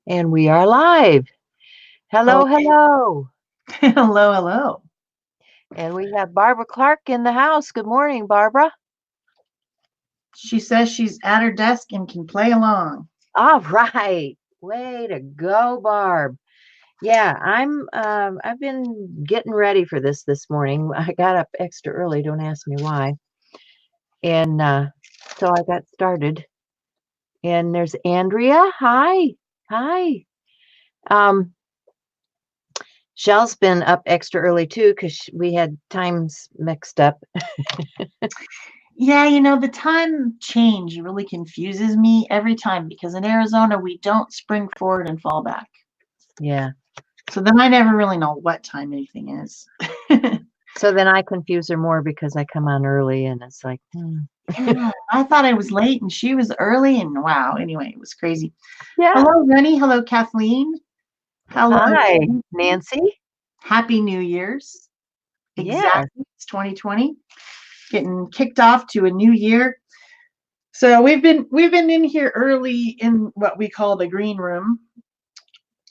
And we are live. Hello, Okay. hello. Hello, hello. And we have Barbara Clark in the house. Good morning, Barbara. She says she's at her desk and can play along. All right. Way to go, Barb. Yeah, I've been getting ready for this morning. I got up extra early, don't ask me why. And so I got started. And there's Andrea. Hi. Hi. Um Shel's been up extra early too because we had times mixed up. Yeah, the time change really confuses me every time because in Arizona we don't spring forward and fall back. Yeah. So then I never really know what time anything is. So then I confuse her more because I come on early and it's like, Yeah, I thought I was late and she was early, and wow, anyway, it was crazy. yeah. Hello, Rennie. Hello, Kathleen. Hello, Hi, Nancy. Nancy. Happy New Year's. Yes. Exactly. It's 2020. Getting kicked off to a new year. So we've been in here early in what we call the green room,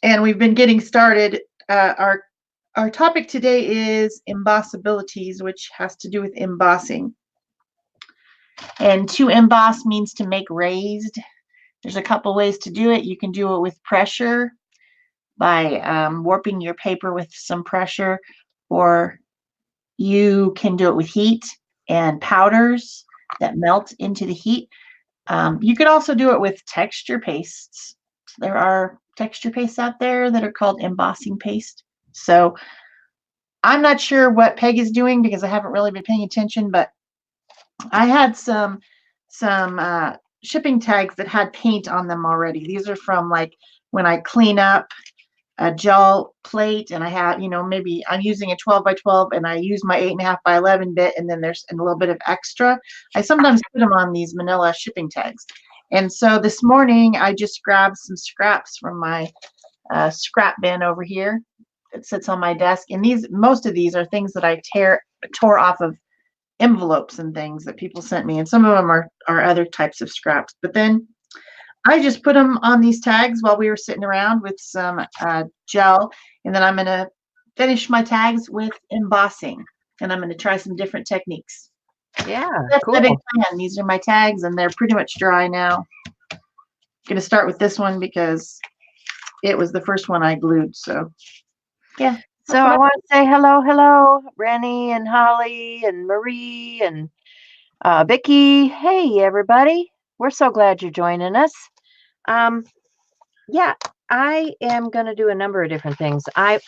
and we've been getting started. Our topic today is embossibilities, which has to do with embossing. And to emboss means to make raised. There's a couple ways to do it. You can do it with pressure by warping your paper with some pressure, or you can do it with heat and powders that melt into the heat. You could also do it with texture pastes. There are texture pastes out there that are called embossing paste. So I'm not sure what Peg is doing because I haven't really been paying attention, but I had some shipping tags that had paint on them already. These are from like when I clean up a gel plate, and I have, maybe I'm using a 12 by 12 and I use my 8.5 by 11 bit, and then there's a little bit of extra. I sometimes put them on these manila shipping tags. And so this morning I just grabbed some scraps from my scrap bin over here that sits on my desk. And most of these are things that I tore off of envelopes and things that people sent me. And some of them are other types of scraps. But then I just put them on these tags while we were sitting around with some gel, and then I'm going to finish my tags with embossing, and I'm going to try some different techniques. Yeah, That's the big cool. plan. These are my tags, and they're pretty much dry now. I'm going to start with this one because it was the first one I glued. So, yeah. So I want to say hello, Rennie and Holly and Marie and Vicky. Hey, everybody. We're so glad you're joining us. Um, yeah, I am going to do a number of different things. I'm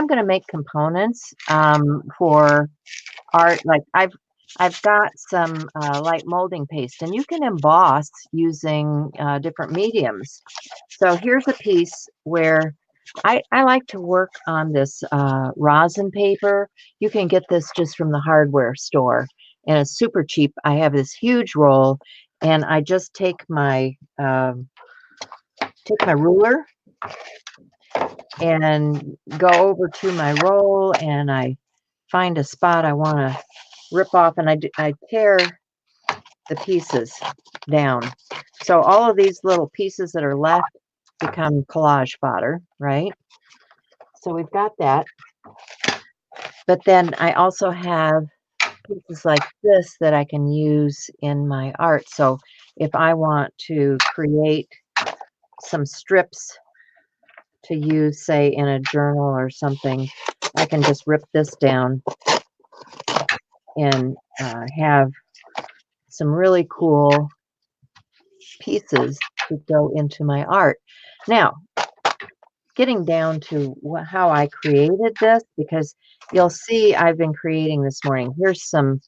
going to make components for art. Like I've got some light molding paste, and you can emboss using different mediums. So here's a piece where I like to work on this rosin paper. You can get this just from the hardware store, and it's super cheap. I have this huge roll, and I just take my ruler and go over to my roll, and I find a spot I want to rip off, and I tear the pieces down. So all of these little pieces that are left become collage fodder, right? So we've got that. But then I also have pieces like this that I can use in my art. So if I want to create some strips to use, say, in a journal or something, I can just rip this down and have some really cool pieces to go into my art. Now, getting down to how I created this, because you'll see I've been creating this morning. Here's some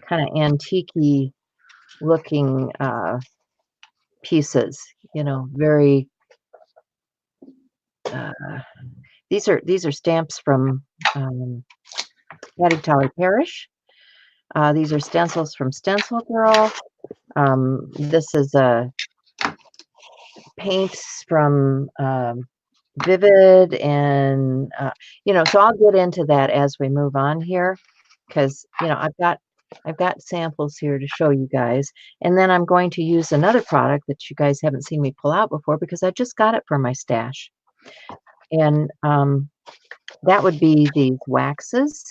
kind of antique-y looking pieces, very these are stamps from Patty Tolly Parish. These are stencils from Stencil Girl. This is paints from Vivid, and so I'll get into that as we move on here, because I've got I've got samples here to show you guys. And then I'm going to use another product that you guys haven't seen me pull out before because I just got it from my stash. And that would be these waxes.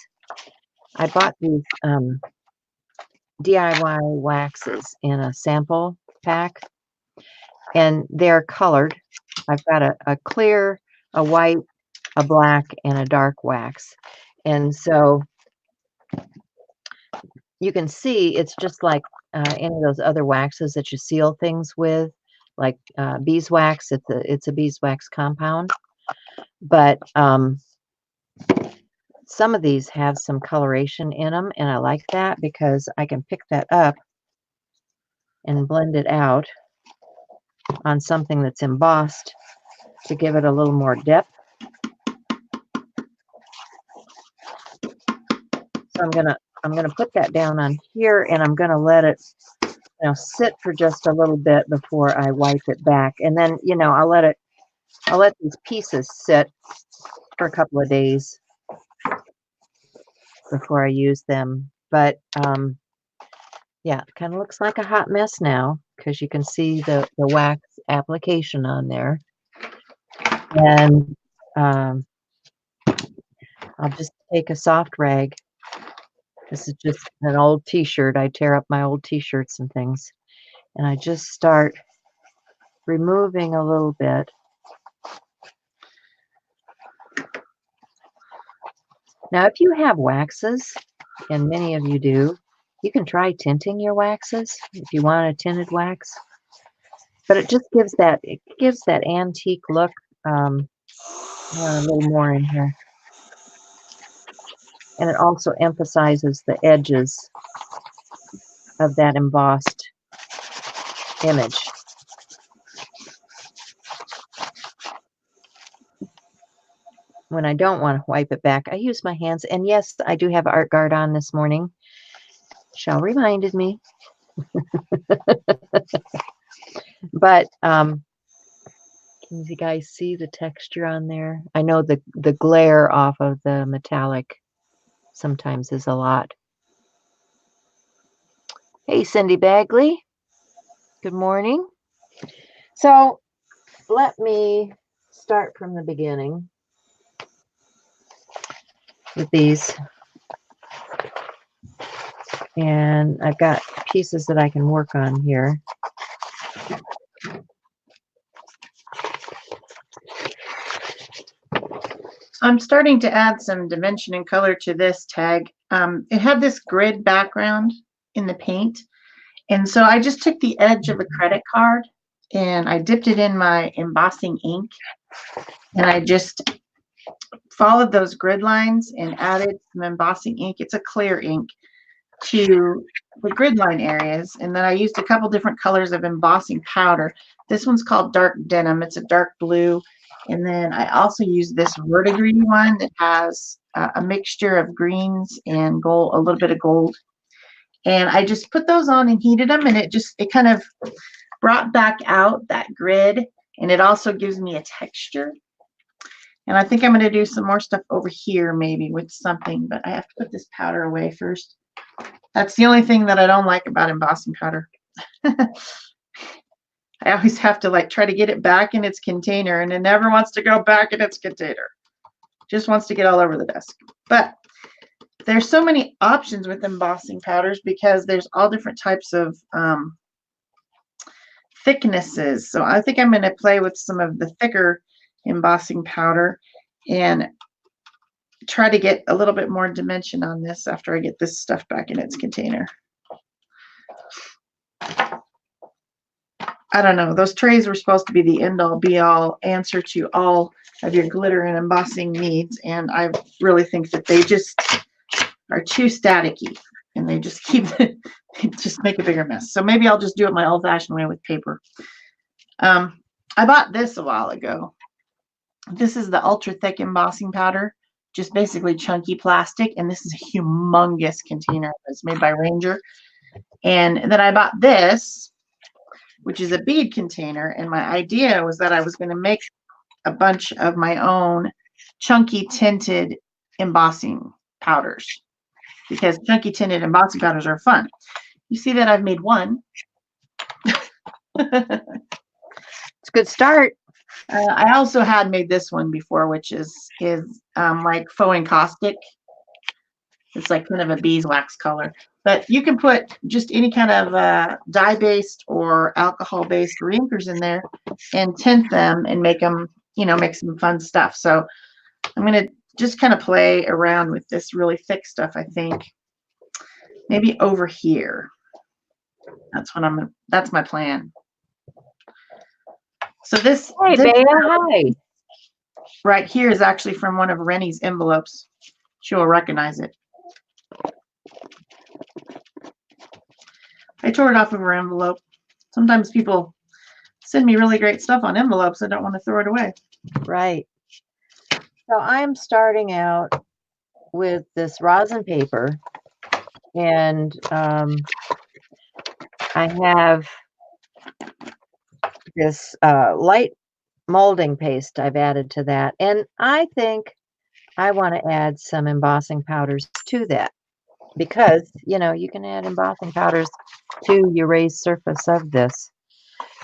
I bought these DIY waxes in a sample pack, and they're colored. I've got a clear, a white, a black, and a dark wax. And so you can see it's just like any of those other waxes that you seal things with, like beeswax. It's a beeswax compound, but some of these have some coloration in them, and I like that because I can pick that up and blend it out on something that's embossed to give it a little more depth. So I'm gonna put that down on here, and I'm gonna let it sit for just a little bit before I wipe it back. And then, I'll let these pieces sit for a couple of days before I use them. But yeah, it kind of looks like a hot mess now because you can see the wax application on there. And I'll just take a soft rag. This is just an old t-shirt. I tear up my old t-shirts and things. And I just start removing a little bit. Now, if you have waxes, and many of you do, you can try tinting your waxes if you want a tinted wax. But it just gives that antique look. A little more in here. And it also emphasizes the edges of that embossed image. When I don't want to wipe it back, I use my hands. And yes, I do have Art Guard on this morning. Shel reminded me. But can you guys see the texture on there? I know the glare off of the metallic sometimes is a lot. Hey, Cindy Bagley. Good morning. So let me start from the beginning with these. And I've got pieces that I can work on here. I'm starting to add some dimension and color to this tag. It had this grid background in the paint. And so I just took the edge of a credit card and I dipped it in my embossing ink. And I just followed those grid lines and added some embossing ink. It's a clear ink to the grid line areas. And then I used a couple different colors of embossing powder. This one's called Dark Denim. It's a dark blue. And then I also use this verdigris one that has a mixture of greens and gold, a little bit of gold. And I just put those on and heated them, and it kind of brought back out that grid, and it also gives me a texture. And I think I'm going to do some more stuff over here maybe with something, but I have to put this powder away first. That's the only thing that I don't like about embossing powder. I always have to try to get it back in its container, and it never wants to go back in its container. Just wants to get all over the desk. But there's so many options with embossing powders because there's all different types of thicknesses. So I think I'm going to play with some of the thicker embossing powder and try to get a little bit more dimension on this after I get this stuff back in its container. I don't know. Those trays were supposed to be the end-all, be-all answer to all of your glitter and embossing needs, and I really think that they just are too staticky, and they just just make a bigger mess. So maybe I'll just do it my old-fashioned way with paper. I bought this a while ago. This is the ultra thick embossing powder, just basically chunky plastic, and this is a humongous container. It's made by Ranger. And then I bought this, which is a bead container, and my idea was that I was going to make a bunch of my own chunky tinted embossing powders. because chunky tinted embossing powders are fun. You see that I've made one. It's a good start. I also had made this one before, which is like faux encaustic. It's like kind of a beeswax color. But you can put just any kind of dye-based or alcohol-based reinkers in there and tint them and make them, make some fun stuff. So I'm going to just kind of play around with this really thick stuff, I think. Maybe over here. That's my plan. So this Bea, hi. Right here is actually from one of Rennie's envelopes. She will recognize it. I tore it off of her envelope. Sometimes people send me really great stuff on envelopes. I don't want to throw it away. Right. So I'm starting out with this rosin paper, and I have this light molding paste I've added to that, and I think I want to add some embossing powders to that, because you can add embossing powders to your raised surface of this.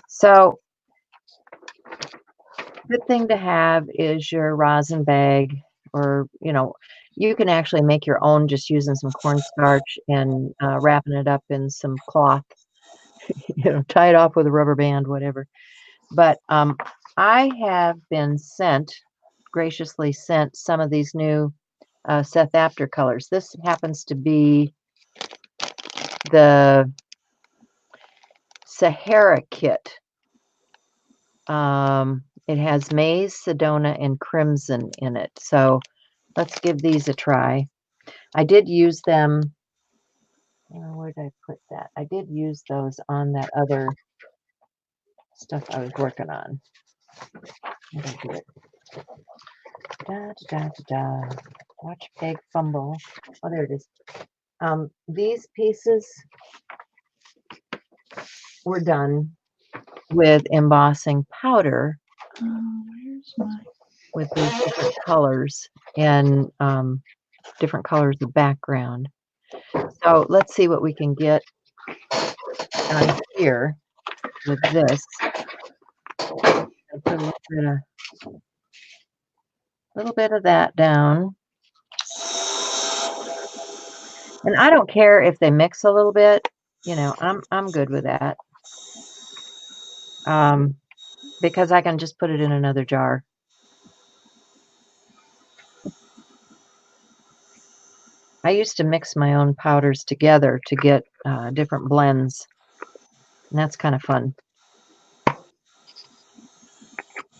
So good thing to have is your rosin bag, or you can actually make your own just using some cornstarch and wrapping it up in some cloth, tie it off with a rubber band, whatever. But I have been graciously sent some of these new Seth After colors. This happens to be the Sahara kit. It has maize, sedona, and crimson in it. So let's give these a try. I did use them. Where did I put that? I did use those on that other stuff I was working on. Where did I do it? Da, da, da, da. Watch Peg fumble. Oh, there it is. These pieces were done with embossing powder with these different colors and different colors of background. So let's see what we can get on here with this. I'll put a little bit of that down. And I don't care if they mix a little bit, I'm good with that. Because I can just put it in another jar. I used to mix my own powders together to get different blends. And that's kind of fun.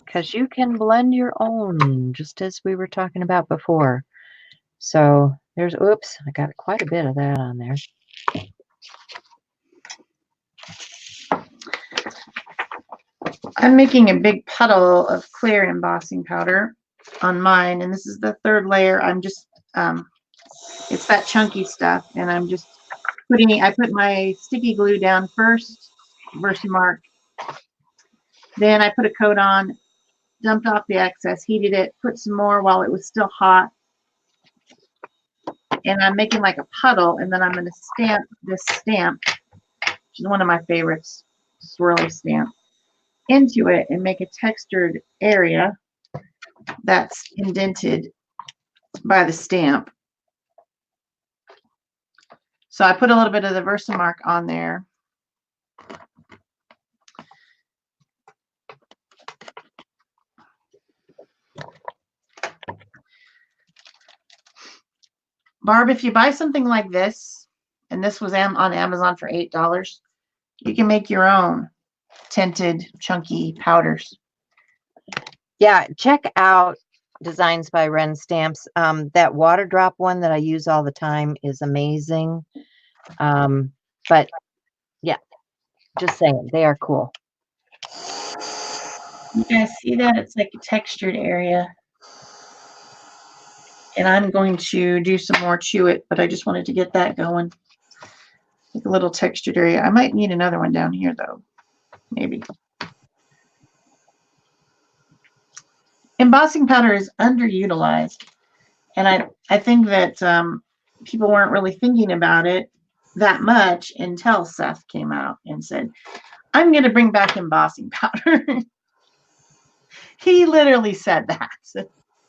Because you can blend your own, just as we were talking about before. So there's, oops, I got quite a bit of that on there. I'm making a big puddle of clear embossing powder on mine, and this is the third layer. I'm just, it's that chunky stuff, and I'm just I put my sticky glue down first, Versamark. Then I put a coat on, dumped off the excess, heated it, put some more while it was still hot. And I'm making like a puddle, and then I'm going to stamp this stamp, which is one of my favorites, swirly stamp, into it and make a textured area that's indented by the stamp. So I put a little bit of the Versamark on there. Barb, if you buy something like this, and this was on Amazon for $8, you can make your own tinted chunky powders. Yeah, check out Designs by Ren Stamps. That water drop one that I use all the time is amazing. But yeah, just saying, they are cool. You guys see that? It's like a textured area. And I'm going to do some more Chew It, but I just wanted to get that going. Like a little textured area. I might need another one down here though. Maybe. Embossing powder is underutilized. And I think that people weren't really thinking about it that much until Seth came out and said, I'm going to bring back embossing powder. He literally said that.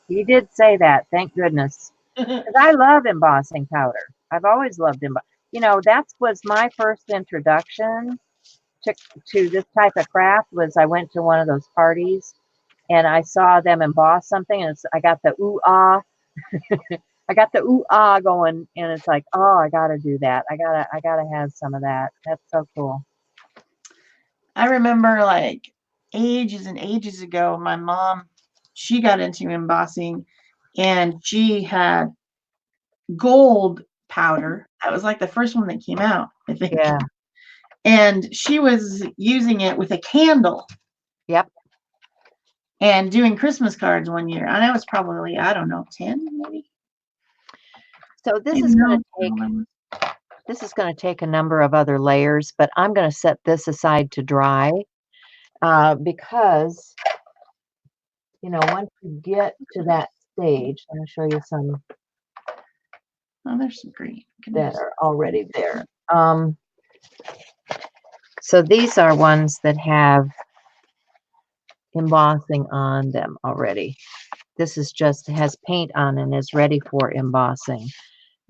He did say that, thank goodness. Because I love embossing powder. I've always loved that was my first introduction to this type of craft. Was I went to one of those parties and I saw them emboss something, and I got the ooh ah. I got the ooh ah going, and it's like, oh, I gotta do that. I gotta have some of that. That's so cool. I remember like ages and ages ago, my mom, she got into embossing, and she had gold powder. That was like the first one that came out, I think. Yeah. And she was using it with a candle. Yep. And doing Christmas cards one year. And I was probably, I don't know, 10 maybe. So this is going to take a number of other layers, but I'm going to set this aside to dry because once you get to that stage, I'm going to show you some. Oh, there's some green that are already there. So these are ones that have embossing on them already. This is just has paint on and is ready for embossing.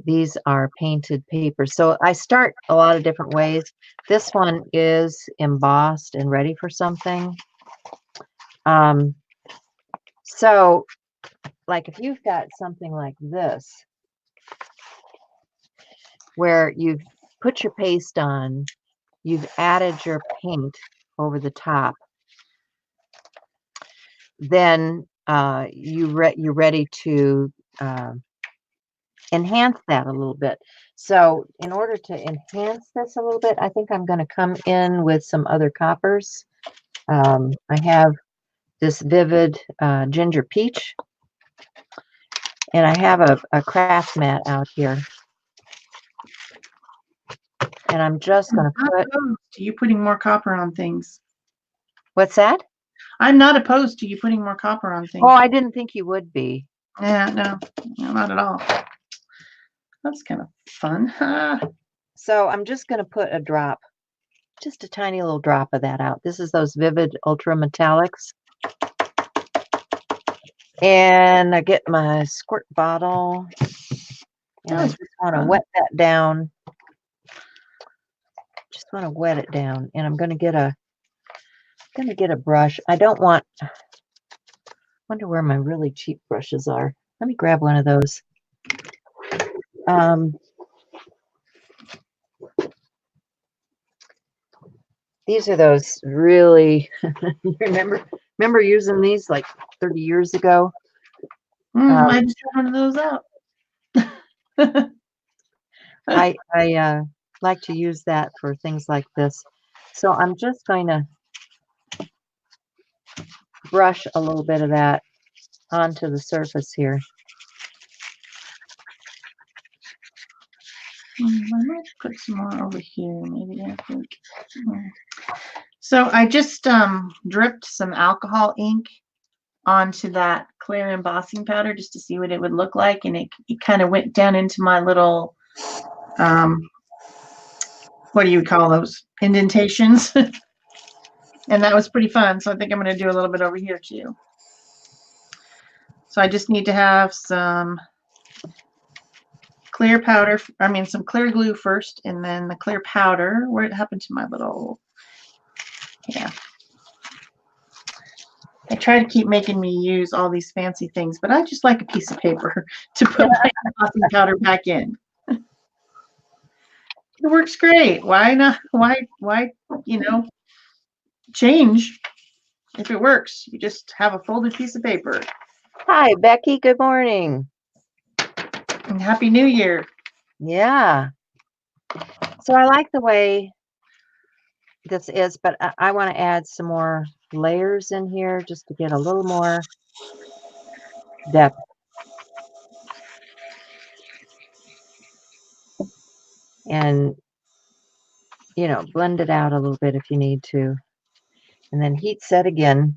These are painted paper. So I start a lot of different ways. This one is embossed and ready for something. So like if you've got something like this, where you've put your paste on, you've added your paint over the top, then you're ready to enhance that a little bit. So in order to enhance this a little bit, I think I'm going to come in with some other coppers. I have this vivid ginger peach, and I have a craft mat out here. And I'm just going to put... to you putting more copper on things. What's that? I'm not opposed to you putting more copper on things. Oh, I didn't think you would be. Yeah, no, not at all. That's kind of fun. So I'm just going to put a drop, just a tiny little drop of that out. This is those Vivid Ultra Metallics. And I get my squirt bottle, and I just want to wet that down. Just want to wet it down, and I'm going to get a brush. I don't want... Wonder where my really cheap brushes are. Let me grab one of those. These are those really... remember using these like 30 years ago? I just got one of those out. I like to use that for things like this. So I'm just going to brush a little bit of that onto the surface here. I might put some more over here, maybe. So I just dripped some alcohol ink onto that clear embossing powder just to see what it would look like, and it kind of went down into my little what do you call those, indentations. And that was pretty fun. So I think I'm going to do a little bit over here too. So I just need to have some clear powder, some clear glue first, and then the clear powder. Where it happened to my little... Yeah. I try to keep making me use all these fancy things, but I just like a piece of paper to put my embossing powder back in. It works great. Why not? Why, change if it works? You just have a folded piece of paper. Hi, Becky. Good morning. And Happy New Year. Yeah. So I like the way this is, but I want to add some more layers in here just to get a little more depth. And, blend it out a little bit if you need to. And then heat set again.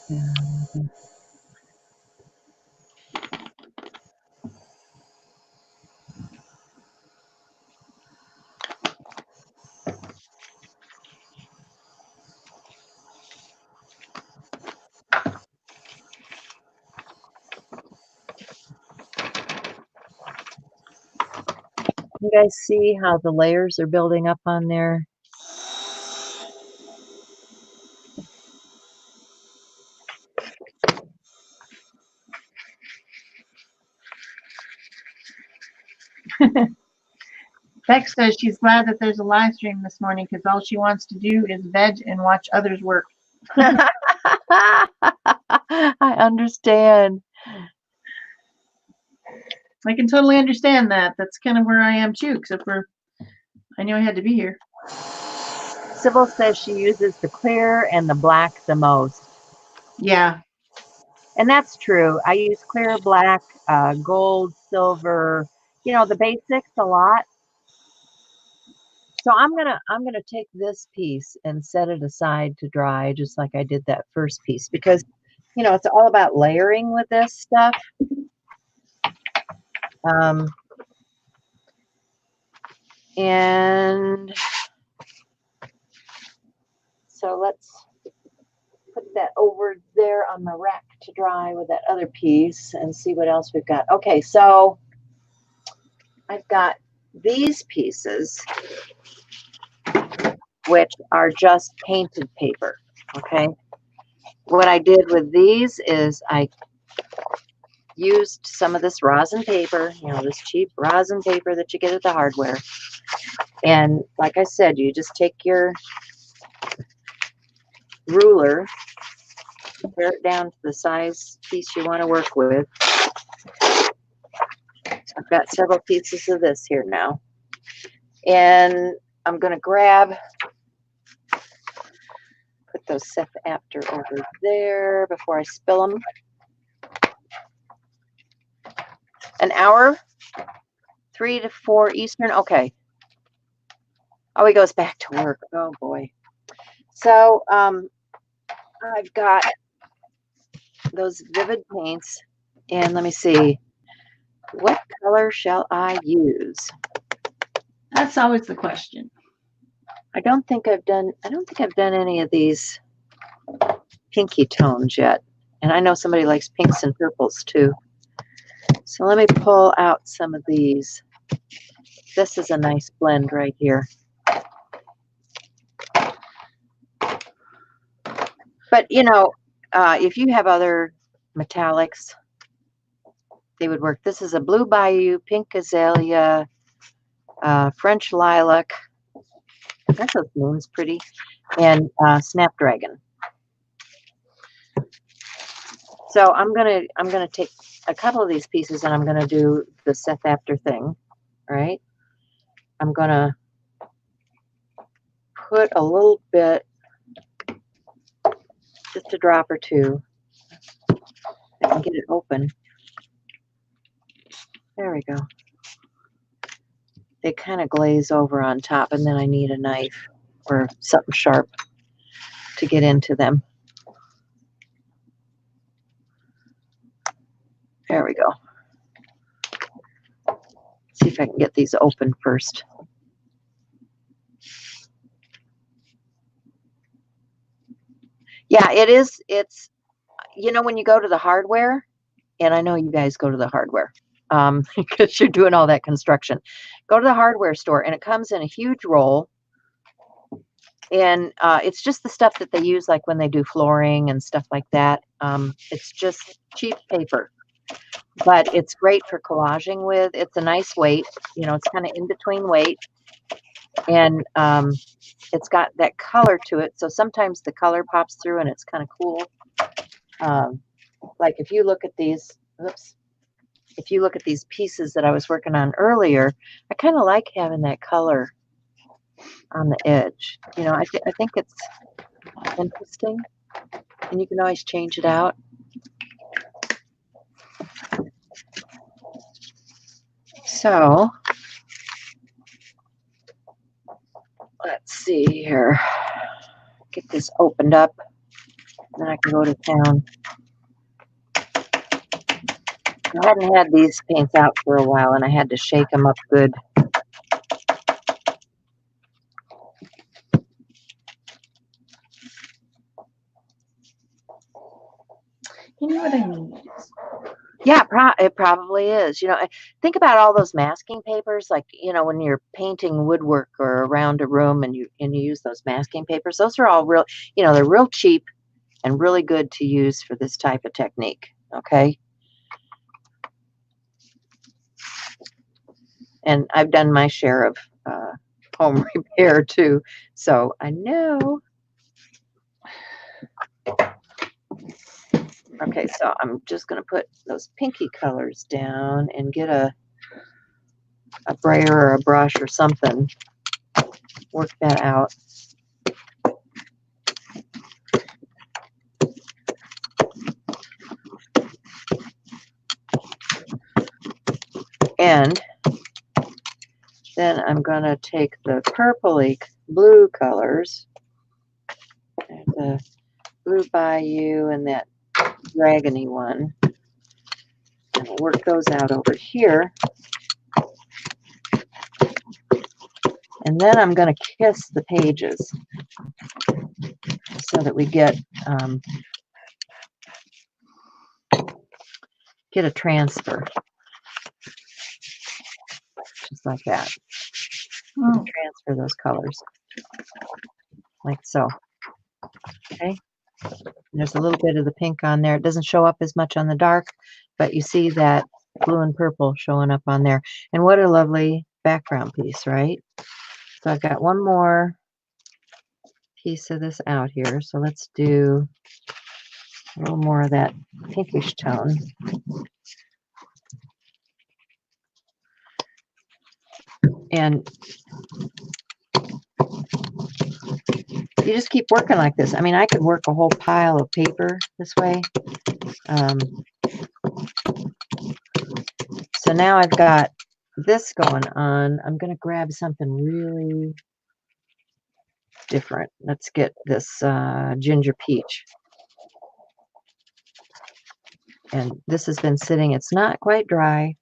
And you guys see how the layers are building up on there? Beck says she's glad that there's a live stream this morning because all she wants to do is veg and watch others work. I understand. I can totally understand that. That's kind of where I am too, except for I knew I had to be here. Sybil says she uses the clear and the black the most. Yeah. And that's true. I use clear, black, gold, silver, you know, the basics a lot. So I'm gonna take this piece and set it aside to dry, just like I did that first piece, because you know it's all about layering with this stuff. And so let's put that over there on the rack to dry with that other piece and see what else we've got. Okay, so I've got these pieces, which are just painted paper. Okay, what I did with these is I used some of this rosin paper, you know, this cheap rosin paper that you get at the hardware. And like I said, you just take your ruler, pare it down to the size piece you want to work with. I've got several pieces of this here now. And I'm going to grab, put those Seth After over there before I spill them. An hour, 3 to 4 Eastern. Okay. Oh, he goes back to work. Oh, boy. So I've got those vivid paints. And let me see. What color shall I use? That's always the question. I don't think I've done any of these pinky tones yet. And I know somebody likes pinks and purples too. So let me pull out some of these. This is a nice blend right here. But you know, if you have other metallics, they would work. This is a Blue Bayou, Pink Azalea, French Lilac. That those moon's pretty. And Snapdragon. So I'm gonna take a couple of these pieces and I'm gonna do the Seth After thing, right? I'm gonna put a little bit, just a drop or two. I can get it open. There we go. They kind of glaze over on top, and then I need a knife or something sharp to get into them. There we go. See if I can get these open first. Yeah, it is. It's, you know, when you go to the hardware, and I know you guys go to the hardware because you're doing all that construction. Go to the hardware store, and it comes in a huge roll. And it's just the stuff that they use, like when they do flooring and stuff like that. It's just cheap paper, but it's great for collaging with. It's a nice weight. You know, it's kind of in between weight. And it's got that color to it. So sometimes the color pops through and it's kind of cool. Like if you look at these, oops, if you look at these pieces that I was working on earlier, I kind of like having that color on the edge. You know, I think it's interesting, and you can always change it out. So let's see here. Get this opened up. Then I can go to town. I hadn't had these paints out for a while, and I had to shake them up good. You know what I mean? Yeah, it probably is. You know, think about all those masking papers, like, you know, when you're painting woodwork or around a room and you use those masking papers. Those are all real, you know, they're real cheap and really good to use for this type of technique. Okay. And I've done my share of home repair too, so I know. Okay, so I'm just going to put those pinky colors down and get a brayer or a brush or something. Work that out. And then I'm going to take the purpley blue colors, the Blue Bayou and that dragony one, and I'll work those out over here. And then I'm going to kiss the pages so that we get a transfer, just like that. Transfer those colors, like so. Okay. And there's a little bit of the pink on there. It doesn't show up as much on the dark, but you see that blue and purple showing up on there. And what a lovely background piece, right? So I've got one more piece of this out here. So let's do a little more of that pinkish tone. And you just keep working like this. I mean, I could work a whole pile of paper this way. So now I've got this going on. I'm going to grab something really different. Let's get this ginger peach. And this has been sitting. It's not quite dry,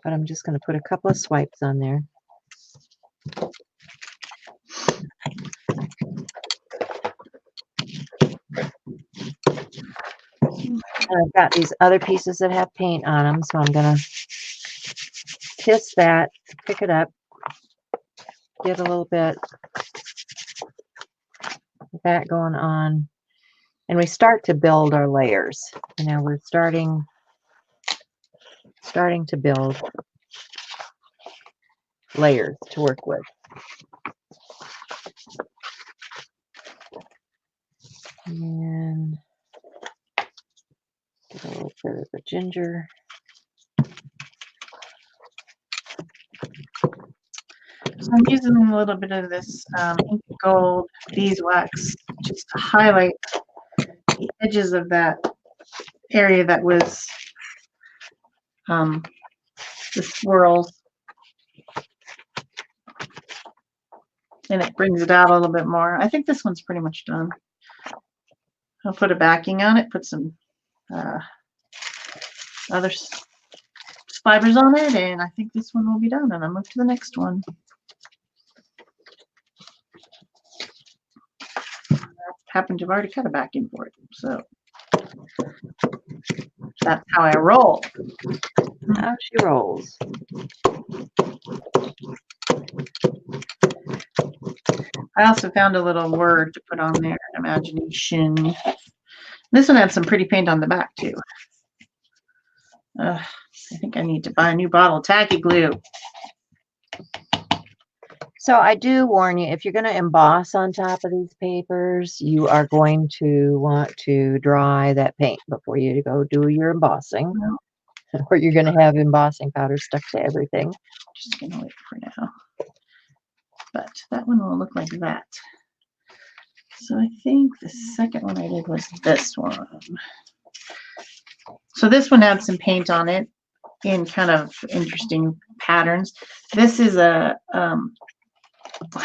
but I'm just going to put a couple of swipes on there. And I've got these other pieces that have paint on them, so I'm going to kiss that, pick it up, get a little bit of that going on, and we start to build our layers. You know, we're starting to build layers to work with. And get a little bit of the ginger. So I'm using a little bit of this ink gold beeswax just to highlight the edges of that area that was the swirls. And it brings it out a little bit more. I think this one's pretty much done. I'll put a backing on it, put some other fibers on it, and I think this one will be done, and I'll move to the next one. I happen to have already cut a backing for it, so that's how I roll. How she rolls. I also found a little word to put on there, imagination. This one had some pretty paint on the back too. I think I need to buy a new bottle of tacky glue. So I do warn you, if you're going to emboss on top of these papers, you are going to want to dry that paint before you go do your embossing, or you're going to have embossing powder stuck to everything. Just going to wait for now. But that one will look like that. So I think the second one I did was this one. So this one had some paint on it in kind of interesting patterns. This is a,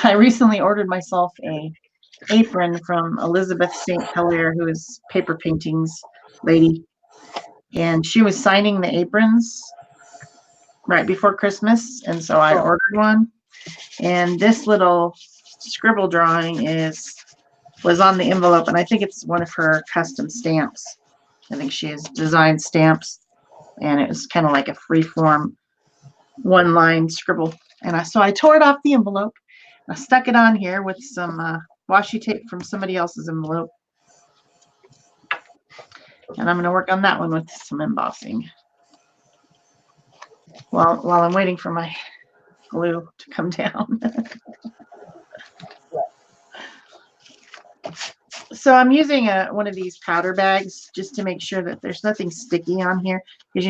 I recently ordered myself a apron from Elizabeth St. Hilaire, who is paper paintings lady. And she was signing the aprons right before Christmas. And so I ordered one. And this little scribble drawing was on the envelope. And I think it's one of her custom stamps. I think she has designed stamps. And it was kind of like a free form one-line scribble. And so I tore it off the envelope. I stuck it on here with some washi tape from somebody else's envelope. And I'm going to work on that one with some embossing while I'm waiting for my glue to come down. So I'm using one of these powder bags just to make sure that there's nothing sticky on here, because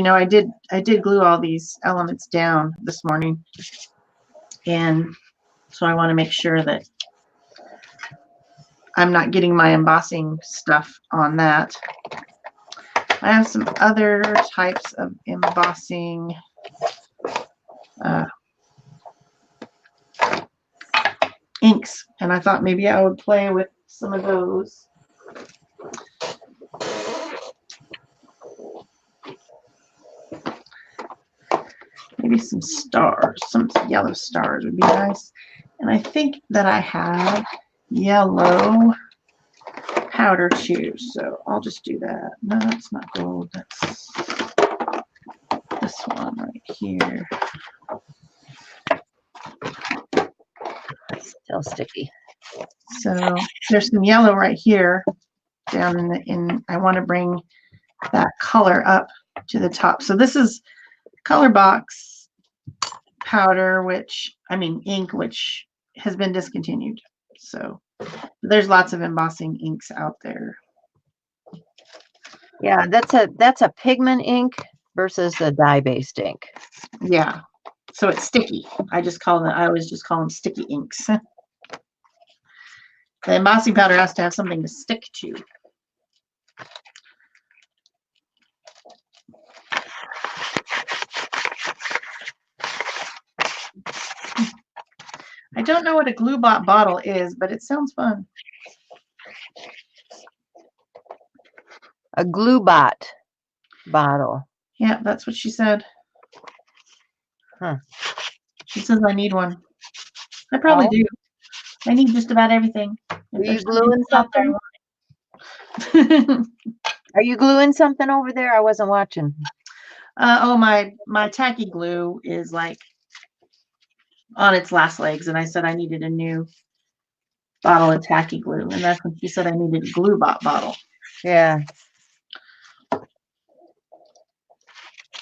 I did glue all these elements down this morning, and so I want to make sure that I'm not getting my embossing stuff on that. I have some other types of embossing inks, and I thought maybe I would play with some of those. Maybe some stars, some yellow stars would be nice. And I think that I have yellow powder too, so I'll just do that. No, that's not gold. That's this one right here. Still sticky. So there's some yellow right here down in I want to bring that color up to the top. So this is Color Box powder, ink, which has been discontinued. So there's lots of embossing inks out there. Yeah, that's a pigment ink versus a dye-based ink. Yeah. So it's sticky. I always just call them sticky inks. The embossing powder has to have something to stick to. I don't know what a glue bottle is, but it sounds fun. A glue bottle. Yeah, that's what she said. Huh. She says I need one. I probably do. I need just about everything. Are you gluing something? Are you gluing something over there? I wasn't watching. My tacky glue is like on its last legs, and I said I needed a new bottle of tacky glue, and that's when she said I needed a glue bottle. Yeah.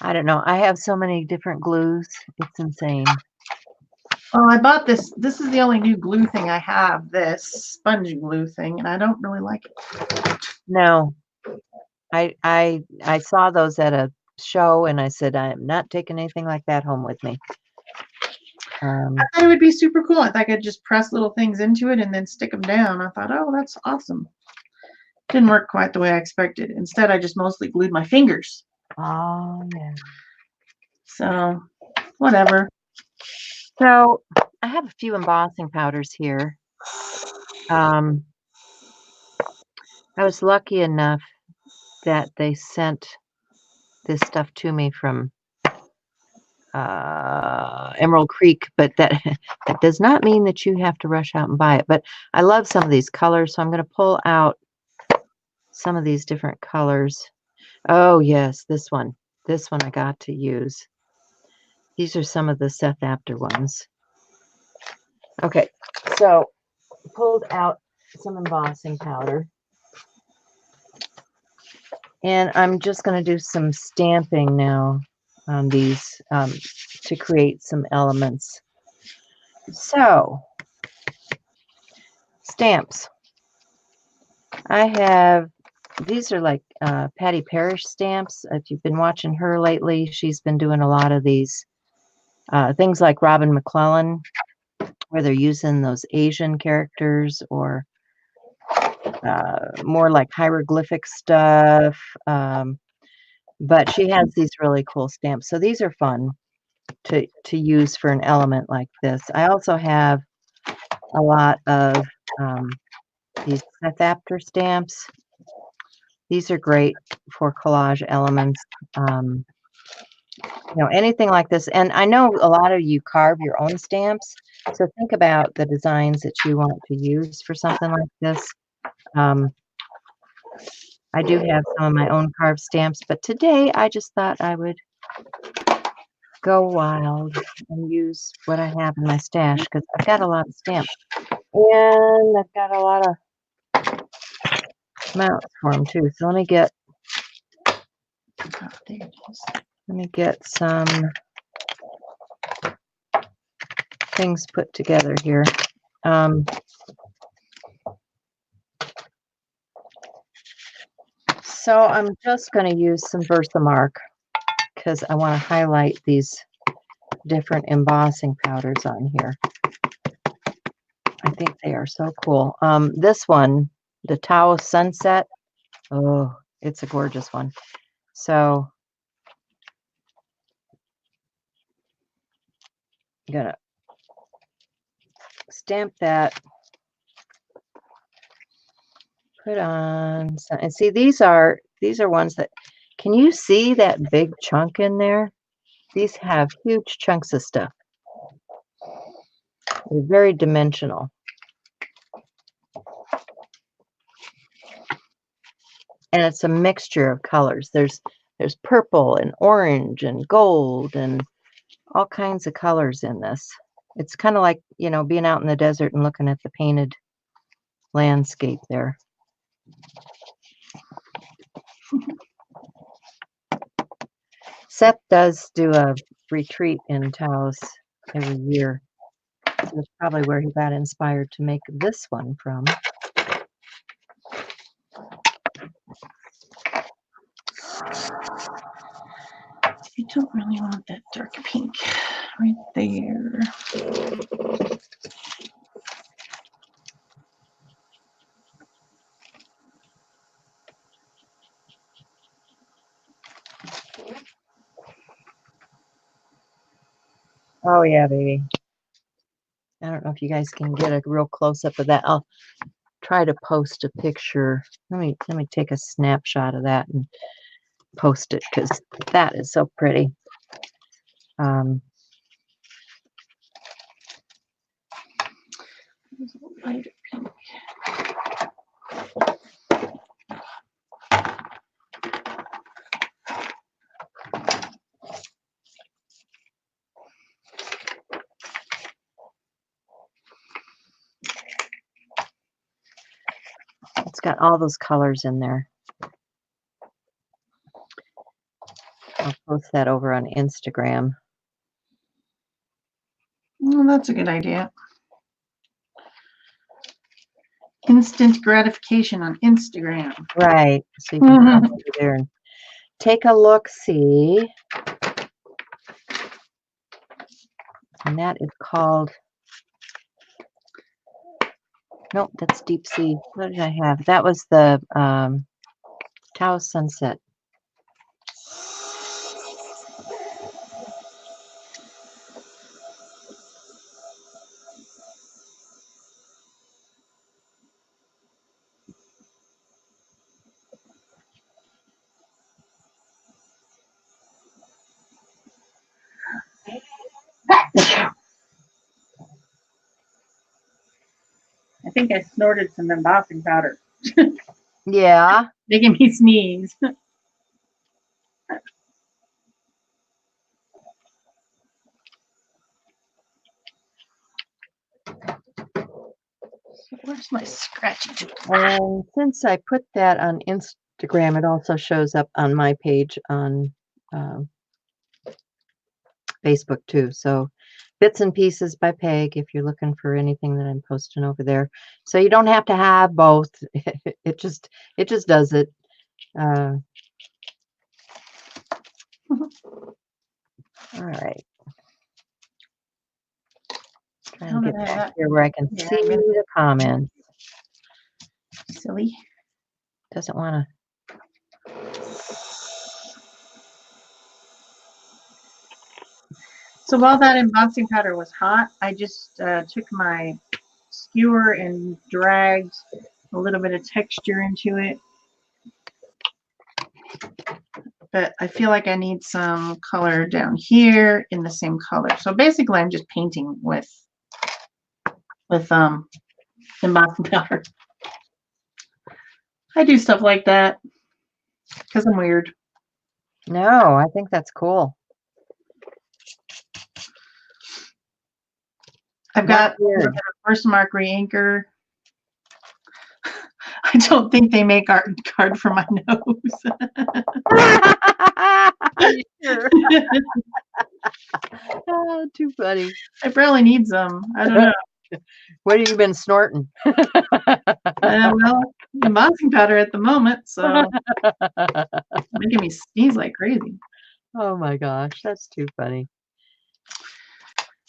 I don't know. I have so many different glues. It's insane. Oh, I bought this. This is the only new glue thing I have, this sponge glue thing, and I don't really like it. No. I saw those at a show, and I said, I'm not taking anything like that home with me. I thought it would be super cool. I thought I could just press little things into it and then stick them down. I thought, oh, that's awesome. Didn't work quite the way I expected. Instead, I just mostly glued my fingers. Oh, yeah. So, whatever. So, I have a few embossing powders here. I was lucky enough that they sent this stuff to me from Emerald Creek, but that does not mean that you have to rush out and buy it. But I love some of these colors, so I'm going to pull out some of these different colors. Oh yes, this one I got to use. These are some of the Seth After ones. Okay, so pulled out some embossing powder, and I'm just going to do some stamping now on these to create some elements. So, stamps. I have, these are like Patty Parrish stamps. If you've been watching her lately, she's been doing a lot of these things like Robin McClellan, where they're using those Asian characters or more like hieroglyphic stuff. But she has these really cool stamps. So these are fun to use for an element like this. I also have a lot of these Seth stamps. These are great for collage elements. Anything like this. And I know a lot of you carve your own stamps, so think about the designs that you want to use for something like this. I do have some of my own carved stamps, but today I just thought I would go wild and use what I have in my stash because I've got a lot of stamps. And I've got a lot of mounts for them too. So let me get some things put together here. So I'm just going to use some Versamark because I want to highlight these different embossing powders on here. I think they are so cool. This one, the Tao Sunset, oh, it's a gorgeous one. So I'm going to stamp that, put on some, and see, these are ones that, can you see that big chunk in there? These have huge chunks of stuff. They're very dimensional. And it's a mixture of colors. There's purple and orange and gold and all kinds of colors in this. It's kind of like, being out in the desert and looking at the painted landscape there. Seth does do a retreat in Taos every year. So that's probably where he got inspired to make this one from. You don't really want that dark pink right there. Oh yeah, baby. I don't know if you guys can get a real close up of that. I'll try to post a picture. Let me take a snapshot of that and post it because that is so pretty. Lighter pink. It's got all those colors in there. I'll post that over on Instagram. Well, that's a good idea. Instant gratification on Instagram. Right. So you can come over there and take a look, see. And that is called, nope, that's Deep Sea. What did I have? That was the Taos Sunset. I think I snorted some embossing powder. Yeah. Making me sneeze. Where's my scratchy tool? And since I put that on Instagram, it also shows up on my page on Facebook too. So Bits and Pieces by Peg, if you're looking for anything that I'm posting over there. So you don't have to have both. It just does it. All right. Trying to get back here where I can see the comments. Silly. Doesn't want to. So while that embossing powder was hot, I just took my skewer and dragged a little bit of texture into it. But I feel like I need some color down here in the same color. So basically I'm just painting with embossing powder. I do stuff like that because I'm weird. No, I think that's cool. I've got a Versamark reinker. I don't think they make art card for my nose. Are you sure? Oh, too funny. I probably need some. I don't know. What have you been snorting? Well, embossing powder at the moment, so making me sneeze like crazy. Oh my gosh, that's too funny.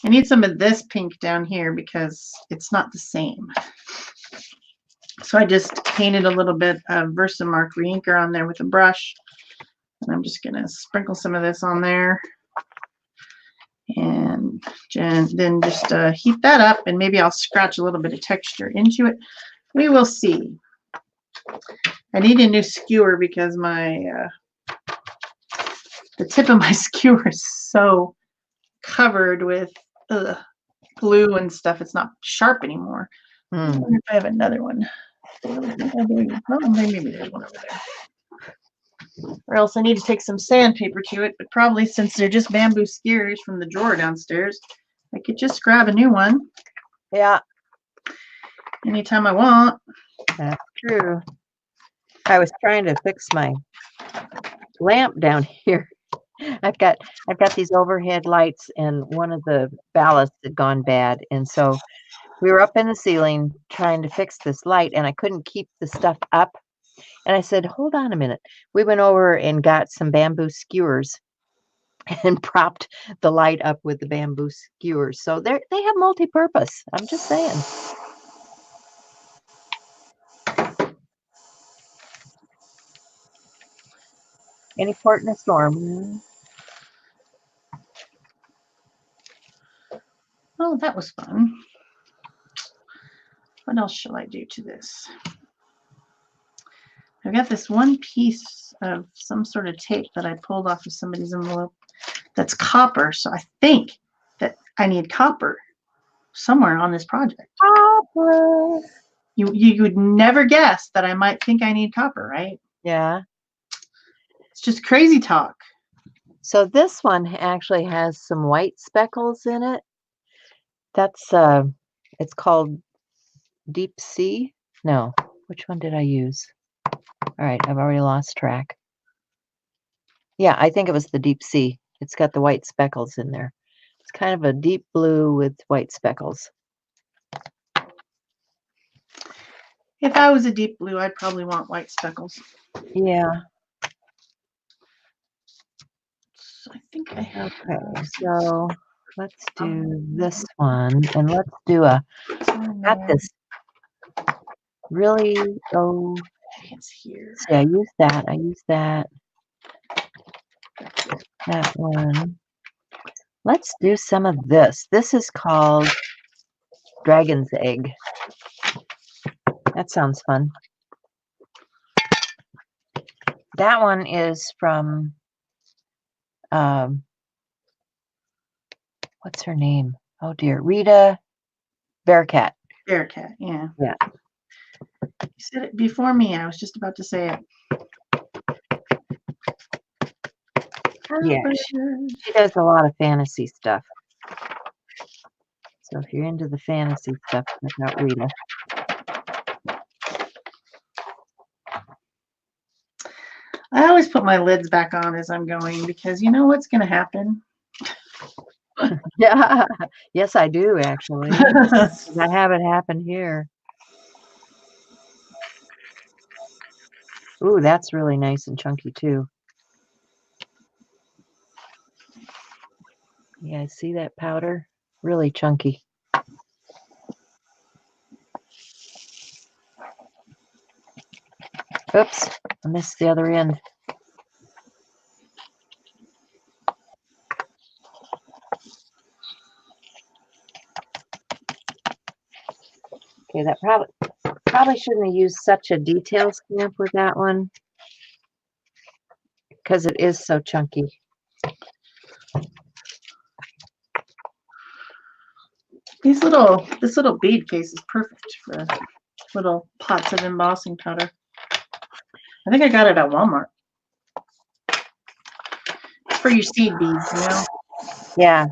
I need some of this pink down here because it's not the same. So I just painted a little bit of Versamark reinker on there with a brush. And I'm just going to sprinkle some of this on there. And then just heat that up, and maybe I'll scratch a little bit of texture into it. We will see. I need a new skewer because my the tip of my skewer is so covered with glue and stuff. It's not sharp anymore. I wonder if I have another one. Oh, maybe there's one over there. Or else I need to take some sandpaper to it, but probably since they're just bamboo skewers from the drawer downstairs, I could just grab a new one. Yeah. Anytime I want. That's true. I was trying to fix my lamp down here. I've got these overhead lights, and one of the ballasts had gone bad, and so we were up in the ceiling trying to fix this light, and I couldn't keep the stuff up. And I said, hold on a minute. We went over and got some bamboo skewers and propped the light up with the bamboo skewers. So they have multi-purpose. I'm just saying. Any port in a storm. Oh, that was fun. What else shall I do to this? I've got this one piece of some sort of tape that I pulled off of somebody's envelope that's copper. So I think that I need copper somewhere on this project. Copper. You would never guess that I might think I need copper, right? Yeah. It's just crazy talk. So this one actually has some white speckles in it. That's it's called Deep Sea. No, which one did I use? All right, I've already lost track. Yeah, I think it was the Deep Sea. It's got the white speckles in there. It's kind of a deep blue with white speckles. If I was a deep blue, I'd probably want white speckles. Yeah. So I think I have. Okay, so let's do this one, and let's do a, not this really, It's here. see, I use that, that one. Let's do some of this. This is called Dragon's Egg. That sounds fun. That one is from, what's her name? Oh dear, Rita Bearcat. Bearcat, yeah. Yeah. You said it before me. I was just about to say it. Yeah, she does a lot of fantasy stuff. So if you're into the fantasy stuff, check out Rita. I always put my lids back on as I'm going because you know what's going to happen? Yeah, yes, I do actually. I have it happen here. Ooh, that's really nice and chunky too. You guys see that powder? Really chunky. Oops, I missed the other end. Okay, that Probably shouldn't have used such a detail stamp with that one because it is so chunky. This little bead case is perfect for little pots of embossing powder. I think I got it at Walmart. It's for your seed beads, you know? Yeah.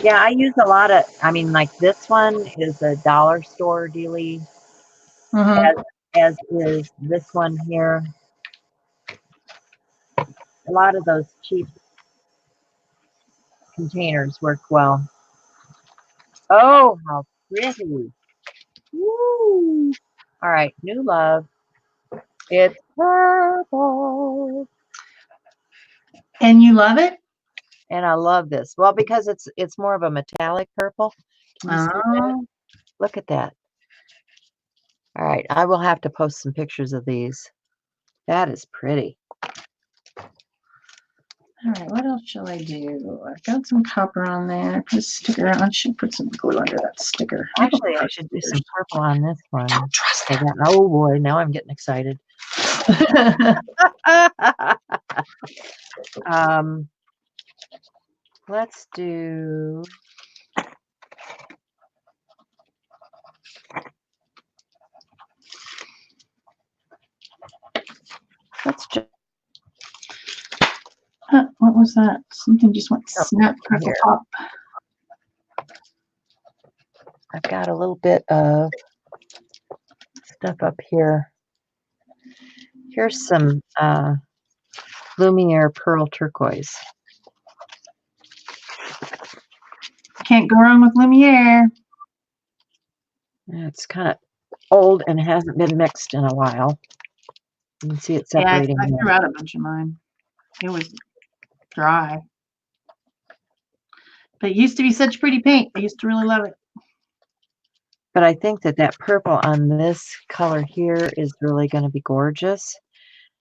Yeah, I use a lot of, I mean, like this one is a dollar store dealie, as is this one here. A lot of those cheap containers work well. Oh, how pretty. Woo. All right, new love. It's purple. And you love it? And I love this. Well, because it's more of a metallic purple. Can you see that? Look at that. All right, I will have to post some pictures of these. That is pretty. All right, what else shall I do? I've got some copper on there. Put a sticker on. I should put some glue under that sticker. Actually, I should do some purple on this one. Don't trust that. Oh boy, now I'm getting excited. Let's do. Let's just. What was that? Something just went snap, crackle, pop. I've got a little bit of stuff up here. Here's some Lumiere Pearl Turquoise. Can't go wrong with Lumiere. It's kind of old and hasn't been mixed in a while. You can see it separating. Yeah, I threw out a bunch of mine. It was dry. But it used to be such pretty paint. I used to really love it. But I think that purple on this color here is really going to be gorgeous.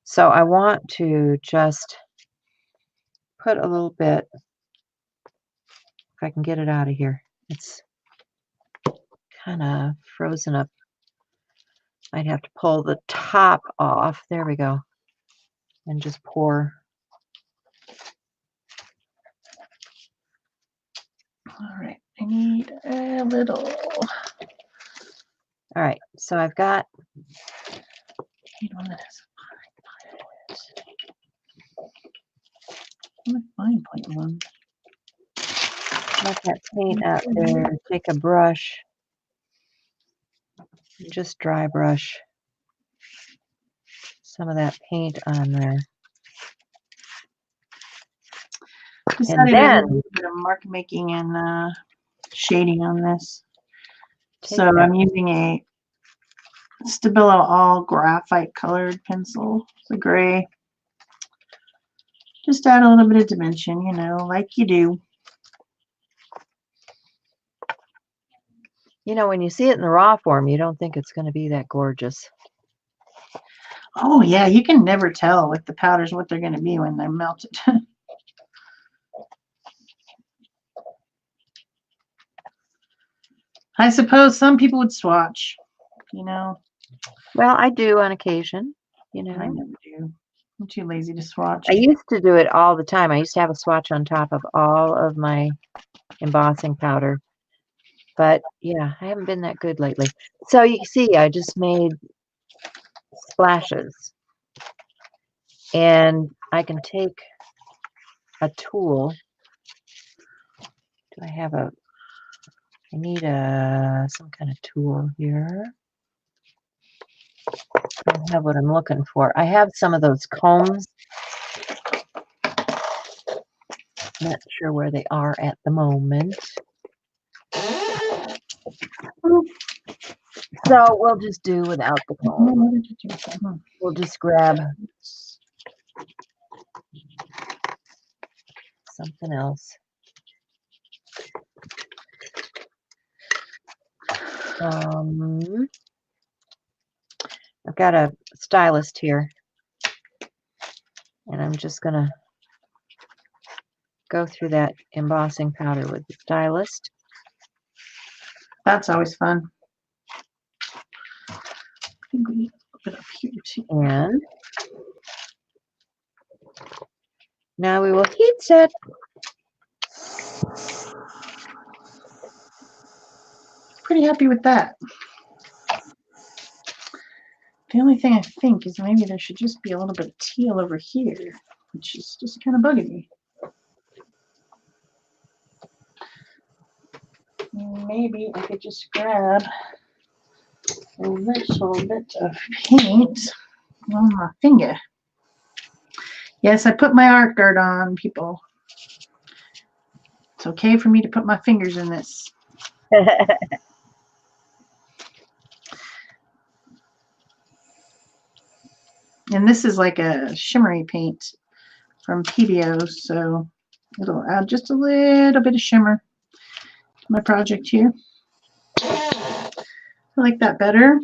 So I want to just put a little bit, if I can get it out of here. It's kind of frozen up. I'd have to pull the top off. There we go. And just pour. All right, I need a little. All right, so I've got. I need one that has a fine point one. Let that paint out there. Take a brush. Just dry brush some of that paint on there. Decided to do a little bit of mark making and shading on this. So I'm using a Stabilo all graphite colored pencil, the gray. Just add a little bit of dimension, you know, like you do. You know, when you see it in the raw form, you don't think it's going to be that gorgeous. Oh yeah, you can never tell with the powders what they're going to be when they're melted. I suppose some people would swatch, you know. Well, I do on occasion, you know. I never do. I'm too lazy to swatch. I used to do it all the time. I used to have a swatch on top of all of my embossing powder. But yeah, I haven't been that good lately. So you see, I just made splashes. And I can take a tool. Do I have a, I need some kind of tool here. I don't have what I'm looking for. I have some of those combs. Not sure where they are at the moment. So we'll just do without the comb. We'll just grab something else. I've got a stylist here, and I'm just gonna go through that embossing powder with the stylist. That's always fun. think we need to put it up here too. And now we will heat set. Pretty happy with that. The only thing I think is maybe there should just be a little bit of teal over here, which is just kind of bugging me. Maybe I could just grab a little bit of paint on my finger. Yes, I put my art guard on, people. It's okay for me to put my fingers in this. And this is like a shimmery paint from PBO, so it'll add just a little bit of shimmer to my project here. I like that better.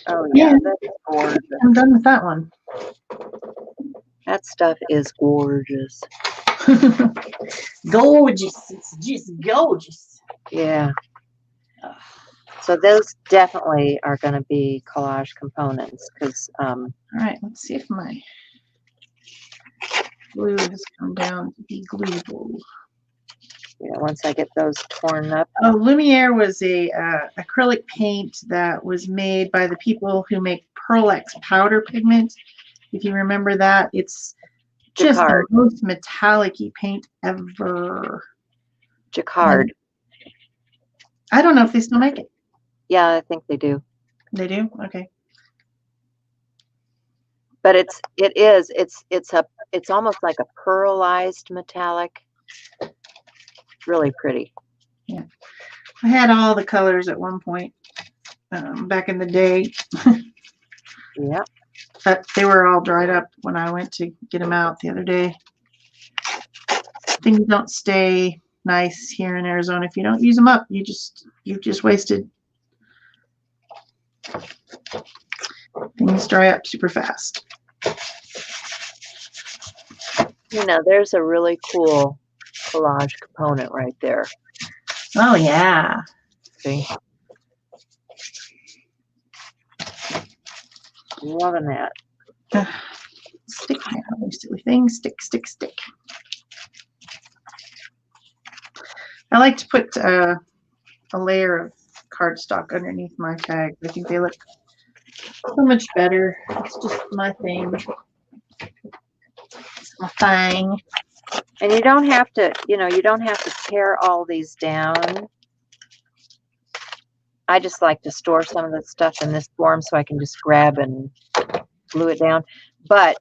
Oh yeah, that's gorgeous. I'm done with that one. That stuff is gorgeous. Gorgeous. It's just gorgeous. Yeah. So those definitely are going to be collage components because. All right, let's see if my glue has come down to be glueable. Yeah, once I get those torn up. Oh, Lumiere was a acrylic paint that was made by the people who make Pearl X powder pigment. If you remember that, it's just the most metallic-y paint ever. Jacquard. I don't know if they still make it. Yeah, I think they do. They do? Okay. But it's almost like a pearlized metallic. Really pretty. Yeah. I had all the colors at one point back in the day. Yeah. But they were all dried up when I went to get them out the other day. Things don't stay nice here in Arizona. If you don't use them up, you've just wasted. Things dry up super fast. You know, there's a really cool collage component right there. Oh yeah. See? Loving that. Stick now, silly thing. Stick, stick, stick. I like to put a layer of cardstock underneath my tag. I think they look so much better. It's just my thing. It's my thing. And you don't have to, you don't have to tear all these down. I just like to store some of the stuff in this form so I can just grab and glue it down. But,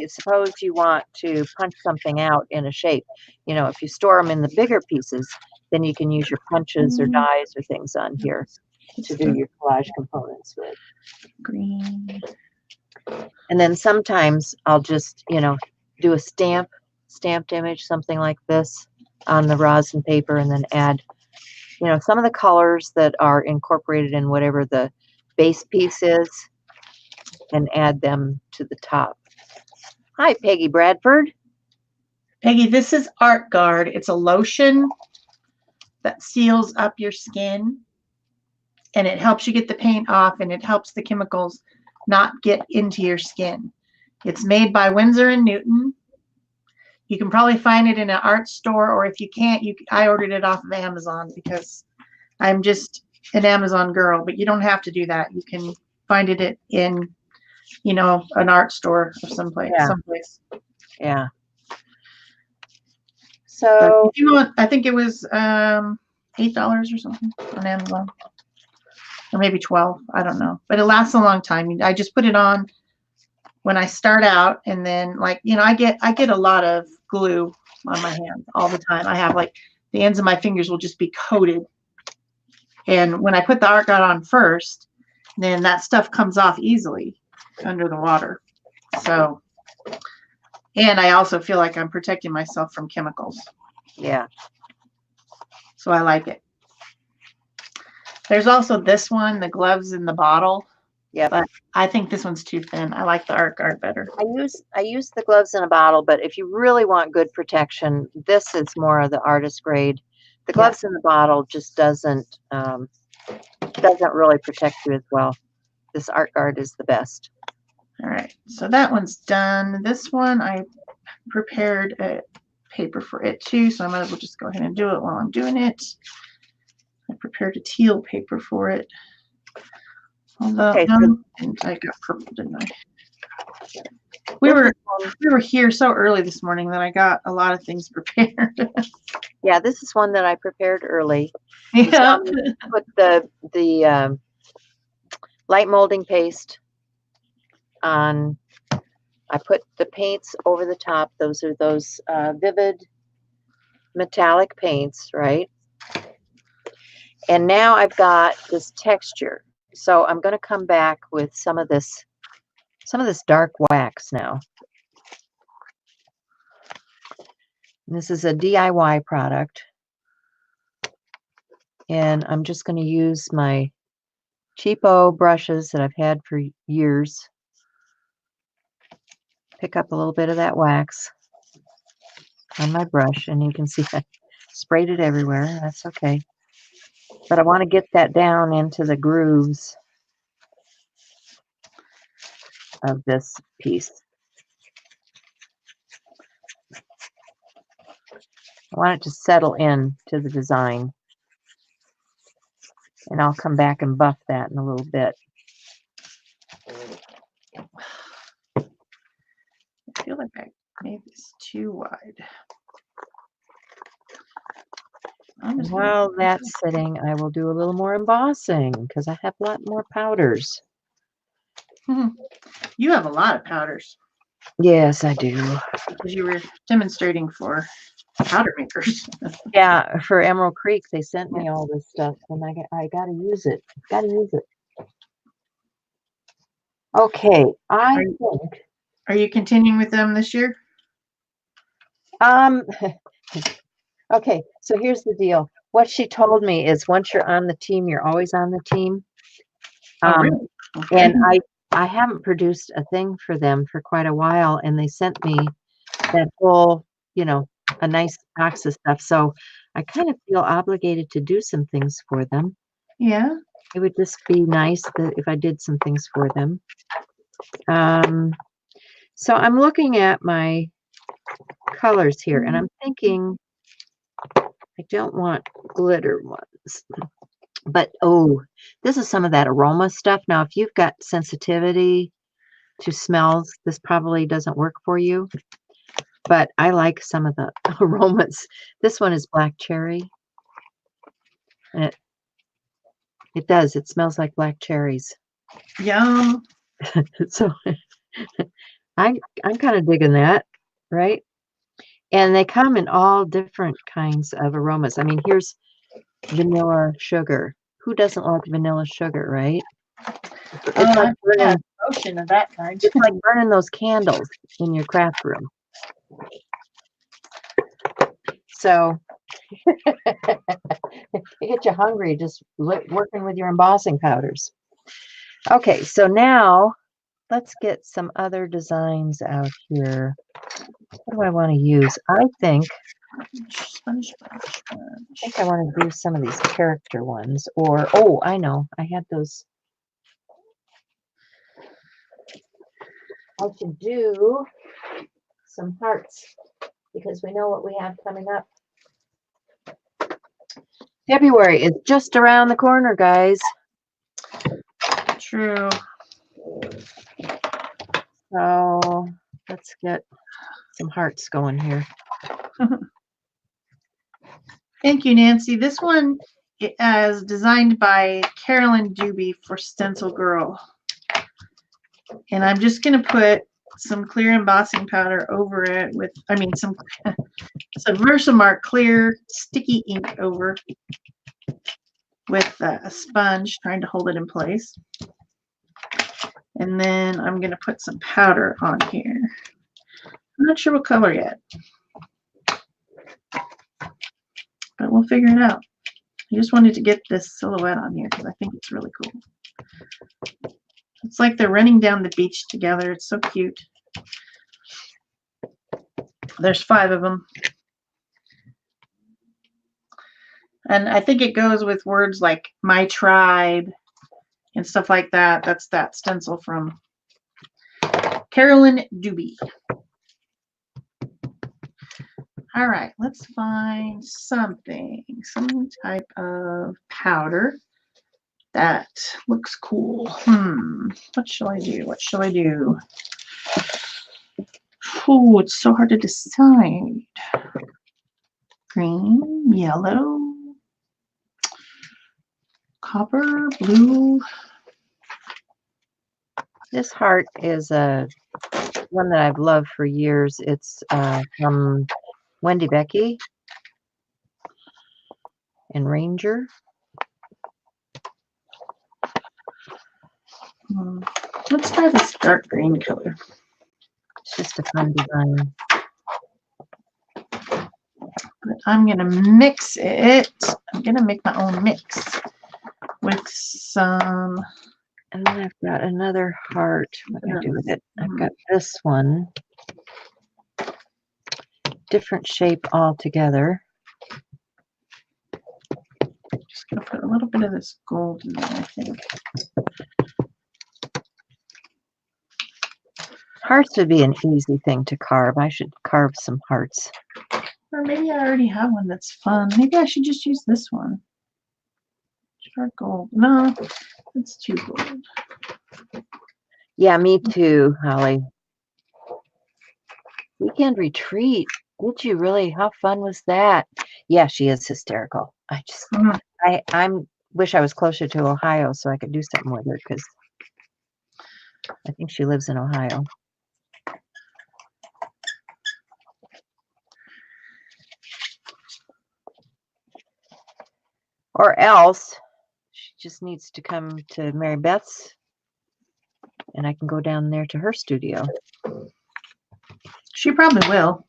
suppose you want to punch something out in a shape. If you store them in the bigger pieces, then you can use your punches or dies or things on here to do your collage components with. Green. And then sometimes I'll just, do a stamped image, something like this on the rosin paper, and then add, some of the colors that are incorporated in whatever the base piece is, and add them to the top. Hi, Peggy Bradford. Peggy, this is Art Guard. It's a lotion that seals up your skin, and it helps you get the paint off, and it helps the chemicals not get into your skin. It's made by Winsor & Newton. You can probably find it in an art store, or if you can't, I ordered it off of Amazon because I'm just an Amazon girl, but you don't have to do that. You can find it in, an art store or someplace. Yeah. So if you want, I think it was $8 or something on Amazon, or maybe 12. I don't know, but it lasts a long time. I just put it on when I start out, and then I get a lot of glue on my hands all the time. I have the ends of my fingers will just be coated, and when I put the Art Guard on first, then that stuff comes off easily under the water. So, and I also feel like I'm protecting myself from chemicals. Yeah. So I like it. There's also this one, the gloves in the bottle. Yep. But I think this one's too thin. I like the art guard better. I use the gloves in a bottle, but if you really want good protection, this is more of the artist grade. The Yeah. gloves in the bottle just doesn't really protect you as well. This art guard is the best. All right, so that one's done. This one I prepared a paper for it too, so I might as well just go ahead and do it while I'm doing it. I prepared a teal paper for it. Although Okay, no, I got purple, didn't I? We were here so early this morning that I got a lot of things prepared. Yeah, this is one that I prepared early. Yeah. Put the light molding paste on. I put the paints over the top. Those are those vivid metallic paints, right? And now I've got this texture. So I'm going to come back with some of this dark wax now. This is a DIY product. And I'm just going to use my cheapo brushes that I've had for years. Pick up a little bit of that wax on my brush, and you can see I sprayed it everywhere. That's okay. But I want to get that down into the grooves of this piece. I want it to settle in to the design. And I'll come back and buff that in a little bit. I feel like I made this too wide. While that's sitting, I will do a little more embossing because I have a lot more powders. You have a lot of powders. Yes, I do. Because you were demonstrating for powder makers. Yeah, for Emerald Creek, they sent me all this stuff, and I got to use it. Got to use it. Okay, I think. Are you continuing with them this year? Okay, so here's the deal. What she told me is once you're on the team, you're always on the team. Really? Okay. And I haven't produced a thing for them for quite a while, and they sent me that whole, a nice box of stuff. So I kind of feel obligated to do some things for them. Yeah. It would just be nice if I did some things for them. So I'm looking at my colors here, and I'm thinking I don't want glitter ones. But, this is some of that aroma stuff. Now, if you've got sensitivity to smells, this probably doesn't work for you. But I like some of the aromas. This one is black cherry. And it does. It smells like black cherries. Yum. So I'm kind of digging that, right? And they come in all different kinds of aromas. I mean, here's vanilla sugar. Who doesn't like vanilla sugar, right? It's like burning, ocean of that kind. it's like burning those candles in your craft room. So it gets you hungry just working with your embossing powders. Okay, so now let's get some other designs out here. What do I want to use? I think I want to do some of these character ones. Or, I know. I had those. I should do some hearts because we know what we have coming up. February is just around the corner, guys. True. So let's get some hearts going here. Thank you, Nancy. This one is designed by Carolyn Doobie for Stencil Girl. And I'm just going to put some clear embossing powder over it with, some Versamark clear sticky ink over with a sponge, trying to hold it in place. And then I'm going to put some powder on here. I'm not sure what color yet, but we'll figure it out. I just wanted to get this silhouette on here because I think it's really cool. It's like they're running down the beach together. It's so cute. There's 5 of them. And I think it goes with words like my tribe and stuff like that. That's that stencil from Carolyn Doobie. All right, let's find something, some type of powder that looks cool. What shall I do? What shall I do? Oh, it's so hard to decide. Green, yellow, copper, blue. This heart is one that I've loved for years. It's from Wendy Becky and Ranger. Let's try this dark green color. It's just a fun design. But I'm going to mix it. I'm going to make my own mix with some. And then I've got another heart. What do I do with it? I've got this one. Different shape altogether. Just going to put a little bit of this gold in there, I think. Hearts would be an easy thing to carve. I should carve some hearts. Or maybe I already have one that's fun. Maybe I should just use this one. Dark gold. No, it's too gold. Yeah, me too, Holly. Weekend retreat. Did you really? How fun was that? Yeah, she is hysterical. I just, I'm wish I was closer to Ohio so I could do something with her because I think she lives in Ohio. Or else she just needs to come to Mary Beth's and I can go down there to her studio. She probably will.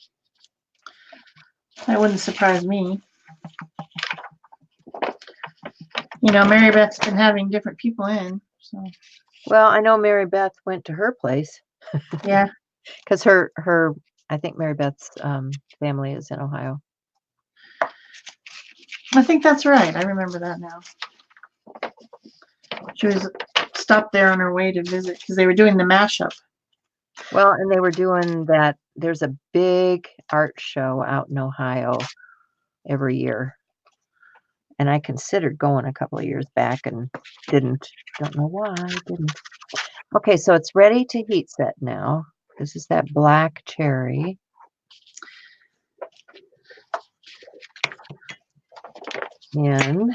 That wouldn't surprise me. You know, Mary Beth's been having different people in. So. Well, I know Mary Beth went to her place. Yeah. Because I think Mary Beth's family is in Ohio. I think that's right. I remember that now. She was stopped there on her way to visit because they were doing the mashup. Well, and they were doing that. There's a big art show out in Ohio every year. And I considered going a couple of years back and didn't. Don't know why I didn't. Okay, so it's ready to heat set now. This is that black cherry. And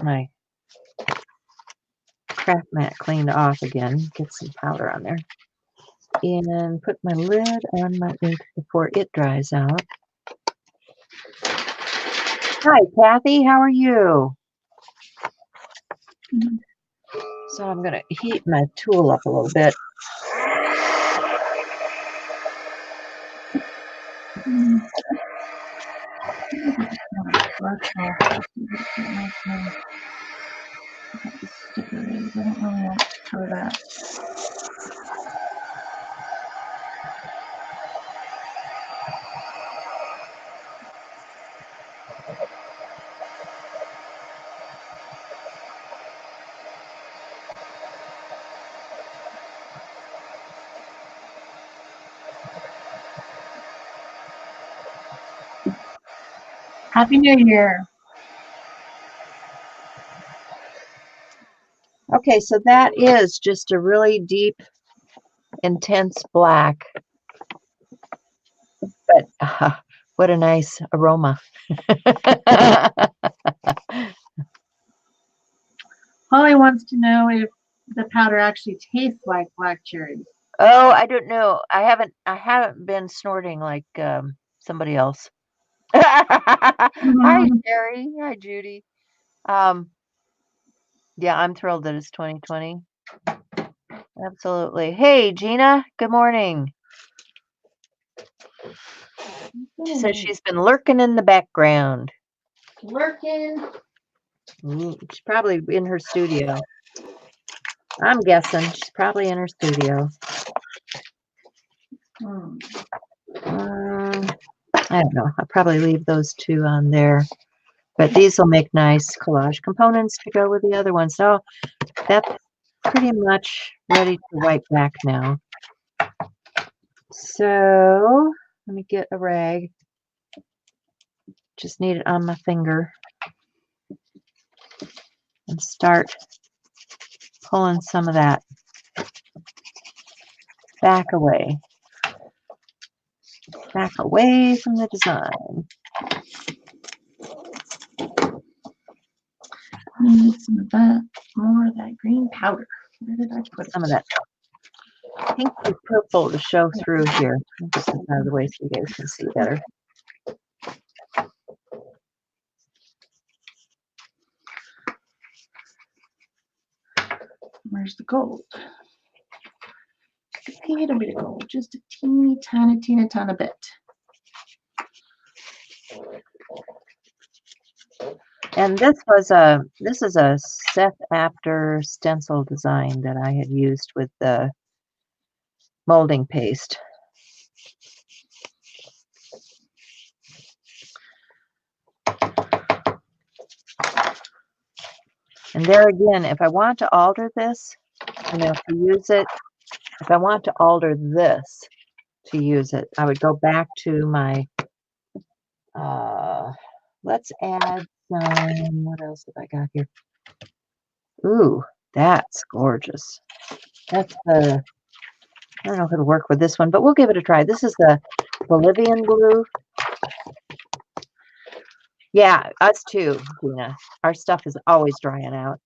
my craft mat cleaned off again. Get some powder on there. And put my lid on my ink before it dries out. Hi, Kathy. How are you? So I'm going to heat my tool up a little bit. I don't really want to cover that. Happy New Year. Okay, so that is just a really deep, intense black. But what a nice aroma. Holly wants to know if the powder actually tastes like black cherries. Oh, I don't know. I haven't been snorting like somebody else. Hi, Sherry. Hi, Judy. Yeah, I'm thrilled that it's 2020. Absolutely. Hey, Gina. Good morning. She says she's been lurking in the background. Lurking. She's probably in her studio. I'm guessing she's probably in her studio. I don't know. I'll probably leave those two on there. But these will make nice collage components to go with the other ones. So that's pretty much ready to wipe back now. So let me get a rag. Just need it on my finger. And start pulling some of that back away. Back away from the design. I need some of that, more of that green powder. Where did I put Some it? of that pinky purple to show through here. I'll just get out of the way so you guys can see better. Where's the gold? A little bit of gold, just a teeny tiny bit. And this is a set after stencil design that I had used with the molding paste. And there again, if I want to alter this, to use it, if I want to alter this to use it, I would go back to my, let's add some, what else have I got here? Ooh, that's gorgeous. That's the, I don't know if it'll work with this one, but we'll give it a try. This is the Bolivian blue. Yeah, us too, Gina. Our stuff is always drying out.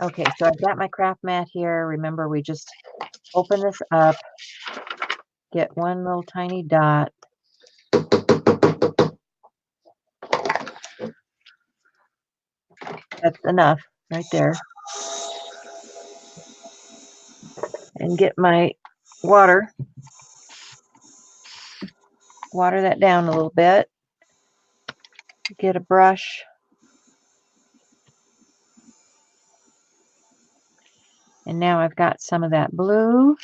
Okay, so I've got my craft mat here. Remember, we just open this up, get one little tiny dot. That's enough right there. And get my water. Water that down a little bit. Get a brush. And now I've got some of that blue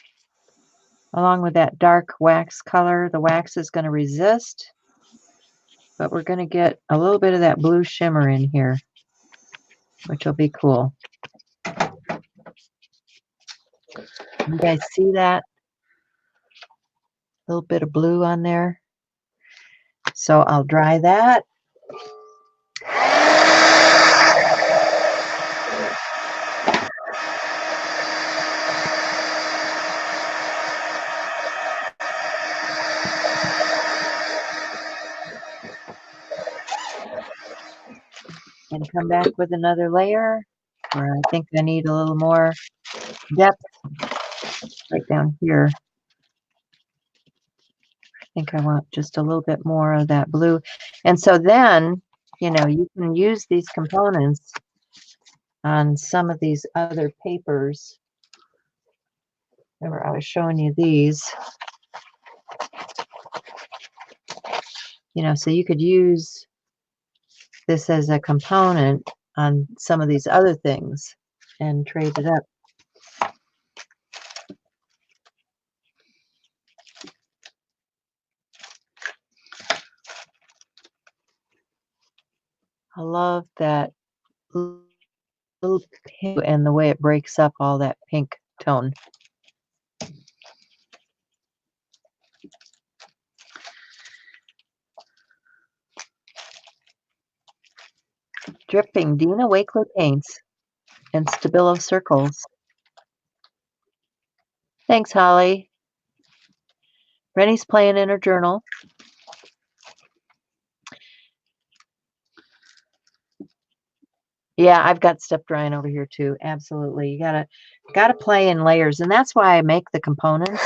along with that dark wax color. The wax is going to resist, but we're going to get a little bit of that blue shimmer in here, which will be cool. You guys see that? A little bit of blue on there. So I'll dry that. And come back with another layer where I think I need a little more depth right down here. I think I want just a little bit more of that blue. And so then, you can use these components on some of these other papers. Remember, I was showing you these. So you could use this as a component on some of these other things and trade it up. I love that little pink and the way it breaks up all that pink tone. Dripping Dina Wakeler paints and Stabilo circles. Thanks, Holly. Rennie's playing in her journal. Yeah, I've got stuff drying over here too. Absolutely. You gotta play in layers, and that's why I make the components.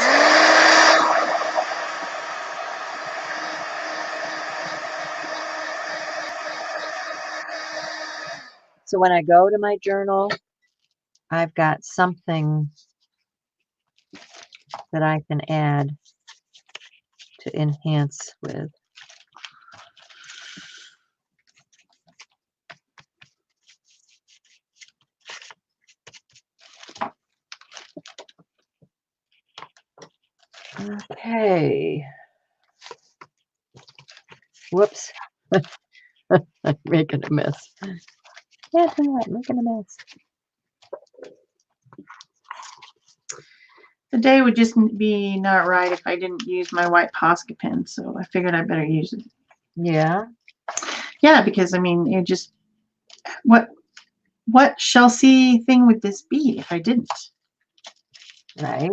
So when I go to my journal, I've got something that I can add to enhance with. Okay. Whoops. I'm making a mess. Yeah, I'm making a mess. The day would just be not right if I didn't use my white Posca pen, so I figured I better use it. Yeah. Yeah, because I mean, it just what Chelsea thing would this be if I didn't? Right.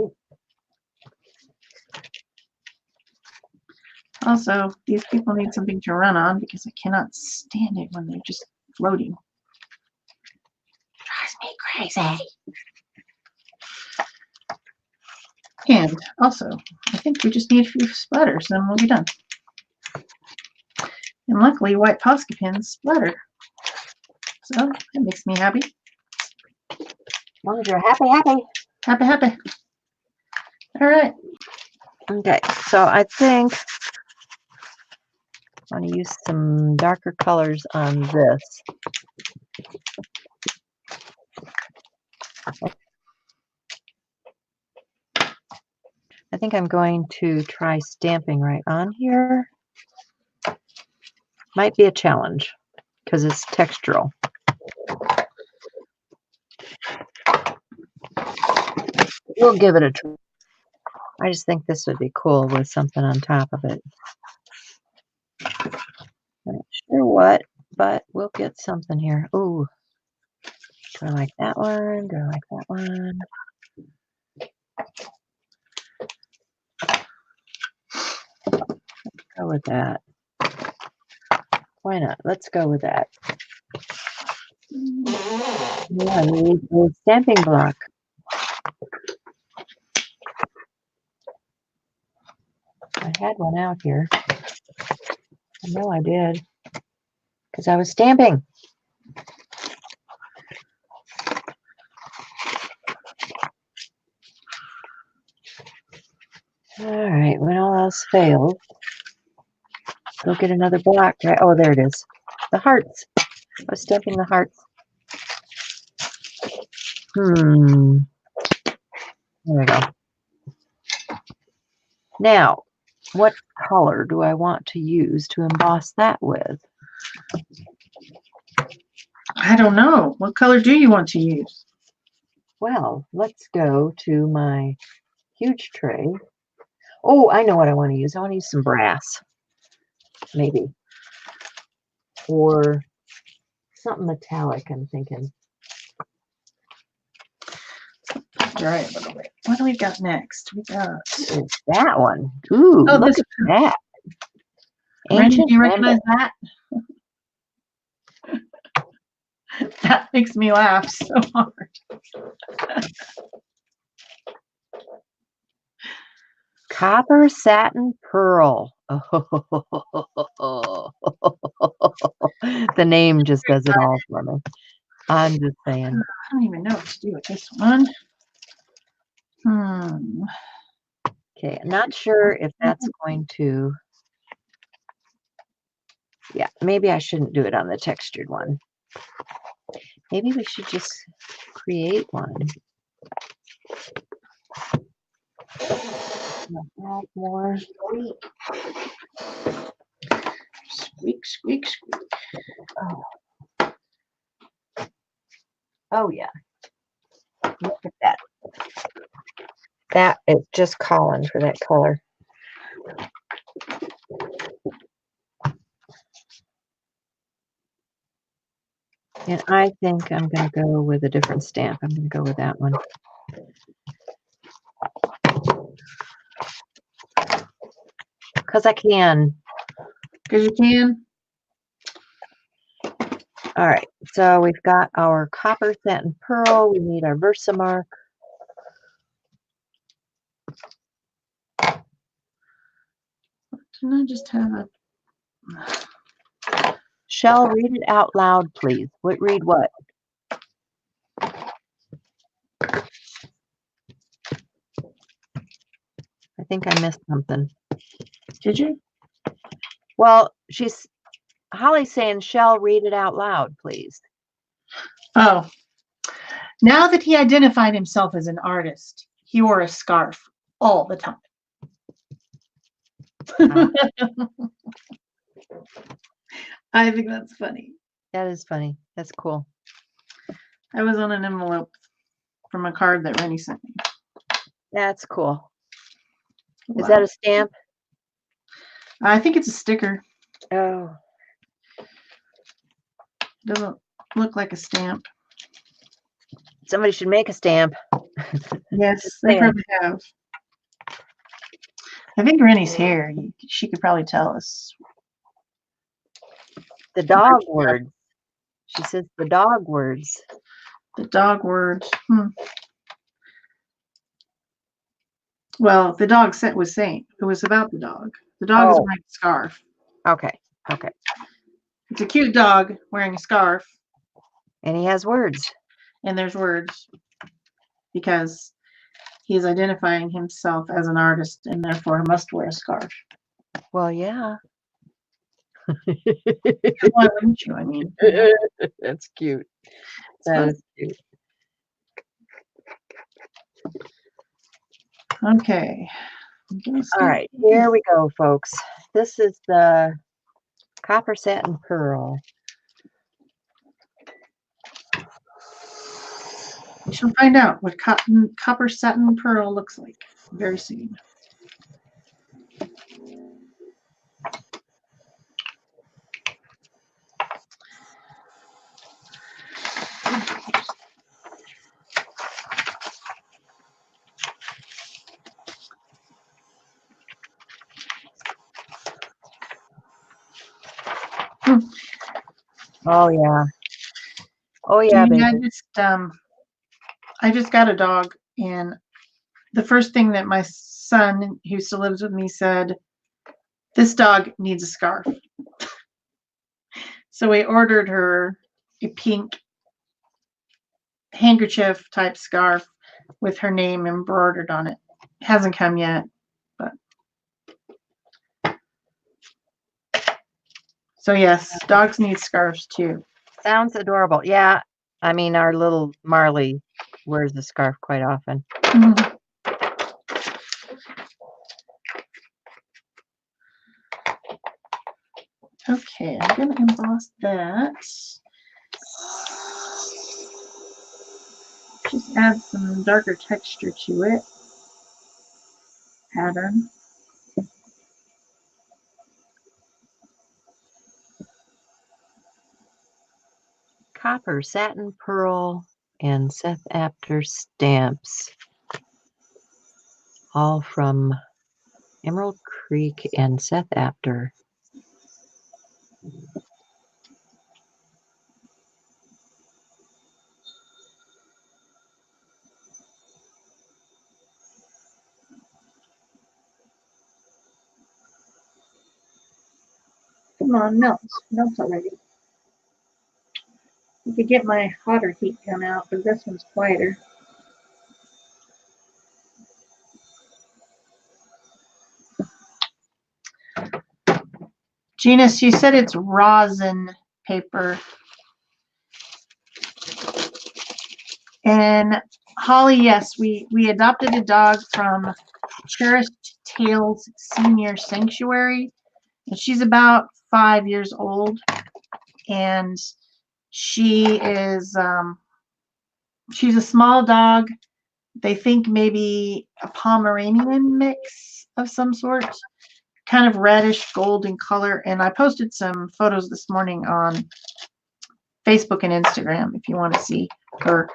Also, these people need something to run on because I cannot stand it when they're just floating. Drives me crazy. And also, I think we just need a few splatters, then we'll be done. And luckily, white Posca pens splatter. So that makes me happy. As long as you're happy, happy. Happy, happy. All right. Okay, so I think I want to use some darker colors on this. I think I'm going to try stamping right on here. Might be a challenge because it's textural. We'll give it a try. I just think this would be cool with something on top of it. I'm not sure what, but we'll get something here. Ooh, do I like that one? Do I like that one? Let's go with that. Why not? Let's go with that. Yeah, I need a stamping block. I had one out here. I know I did because I was stamping. All right, when all else fails, go get another block. Right? Oh, there it is. The hearts. I was stamping the hearts. There we go. Now, what color do I want to use to emboss that with? I don't know. What color do you want to use? Well, let's go to my huge tray. Oh, I know what I want to use. I want to use some brass, maybe. Or something metallic, I'm thinking. All right. What do we got next? We got that one. Ooh, oh, look at that. Randy, Ancient do you recognize that? That makes me laugh so hard. Copper satin pearl. The name just does it all for me. I'm just saying. I don't even know what to do with this one. Okay, I'm not sure if that's going to. Yeah, maybe I shouldn't do it on the textured one. Maybe we should just create one. Add more. Squeak, squeak, squeak. Oh yeah. Look at that. That is just calling for that color. And I think I'm going to go with a different stamp. I'm going to go with that one. Because I can. Because you can. All right. So we've got our copper satin pearl. We need our Versamark. Can I just have a... Shel, read it out loud, please. Read what? I think I missed something. Did you? Well, Holly's saying, Shel, read it out loud, please. Oh. Now that he identified himself as an artist, he wore a scarf all the time. Uh, I think that's funny. that is funny. That's cool. I was on an envelope from a card that Rennie sent me. That's cool. Is Wow. that a stamp? I think it's a sticker. Oh, Doesn't look like a stamp. somebody should make a stamp. Yes, Just they saying. probably have. I think Rennie's here. She could probably tell us. The dog words. She says the dog words. The dog words. Well, the dog was saying it was about the dog. The dog is Oh, wearing a scarf. okay. Okay. It's a cute dog wearing a scarf, And he has words. and there's words because he's identifying himself as an artist and therefore must wear a scarf. Well, yeah. Why wouldn't you? I mean, That's cute. it's That fun. is cute. Okay. All right, here we go, folks. This is the Copper Satin Pearl. We shall find out what copper satin pearl looks like very soon. Oh yeah. Oh yeah, baby. I just got a dog, and the first thing that my son, who still lives with me, said, "This dog needs a scarf." So we ordered her a pink handkerchief type scarf with her name embroidered on it. It hasn't come yet, but so yes, dogs need scarves too. Sounds adorable. Yeah. I mean, our little Marley wears the scarf quite often. Mhm. Okay, I'm going to emboss that. Just add some darker texture to it. Pattern. Copper, satin, pearl, and Seth Apter stamps. All from Emerald Creek and Seth Apter. Come on, melt. Melt already. You could get my hotter heat gun out, but this one's quieter. Genus, you said it's rosin paper. And Holly, yes, we adopted a dog from Cherished Tales Senior Sanctuary. And she's about 5 years old. And she is, she's a small dog. They think maybe a Pomeranian mix of some sort. Kind of reddish gold in color. And I posted some photos this morning on Facebook and Instagram if you want to see her.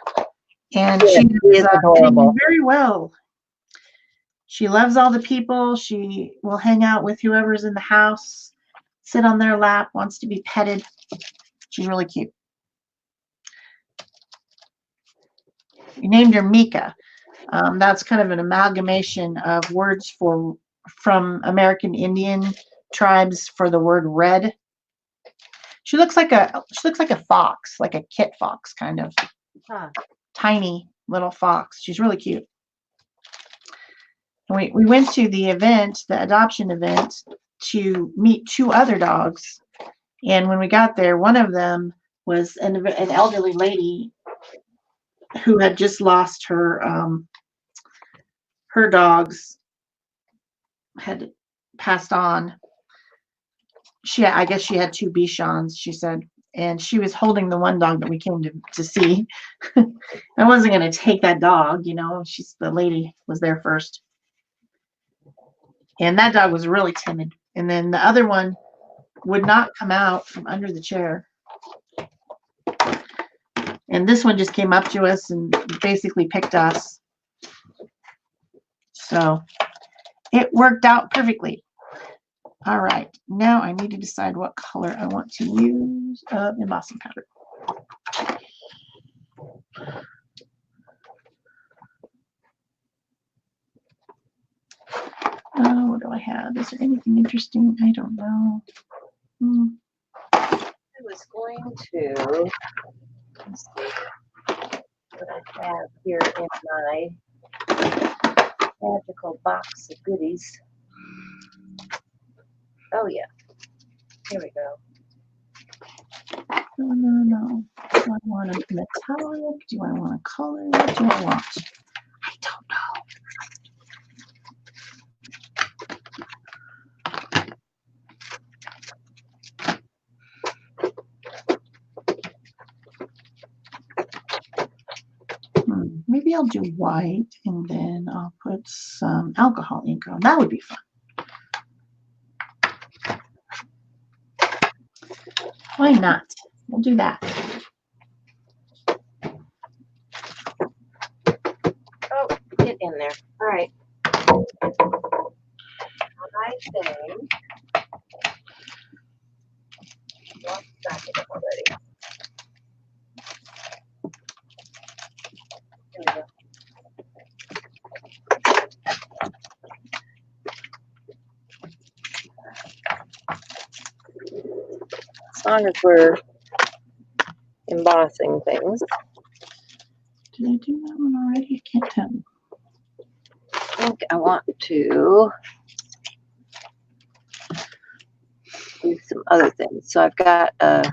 And Yeah, she is adorable. very well. She loves all the people. She will hang out with whoever's in the house, sit on their lap, wants to be petted. She's really cute. We named her Mika. That's kind of an amalgamation of words from American Indian tribes for the word red. She looks like a fox, like a kit fox kind of. Huh. Tiny little fox. She's really cute. And we went to the event, the adoption event, to meet 2 other dogs. And when we got there, one of them was an elderly lady who had just lost her her dogs, had passed on. I guess she had 2 Bichons, she said, and she was holding the one dog that we came to see. I wasn't going to take that dog, you know. The lady was there first, and that dog was really timid. And then the other one would not come out from under the chair. And this one just came up to us and basically picked us. So it worked out perfectly. All right, now I need to decide what color I want to use of embossing powder. What do I have? Is there anything interesting? I don't know. I was going to, let's see what I have here in my magical box of goodies. Oh yeah, here we go. No. Do I want a metallic? Do I want a color? What do I want? I don't know. Maybe I'll do white and then I'll put some alcohol ink on. That would be fun. Why not? We'll do that. Oh, get in there. All right. I think lost track of it already. Here we go. As long as we're embossing things. Did I do that one already? I can't tell. I think I want to do some other things. So I've got a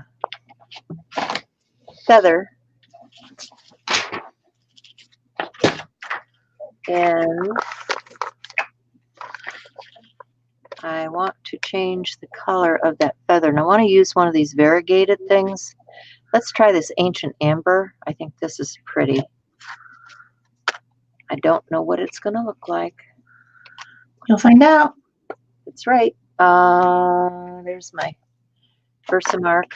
feather and I want to change the color of that feather. And I want to use one of these variegated things. Let's try this ancient amber. I think this is pretty. I don't know what it's going to look like. You'll find out. That's right. There's my Versamark.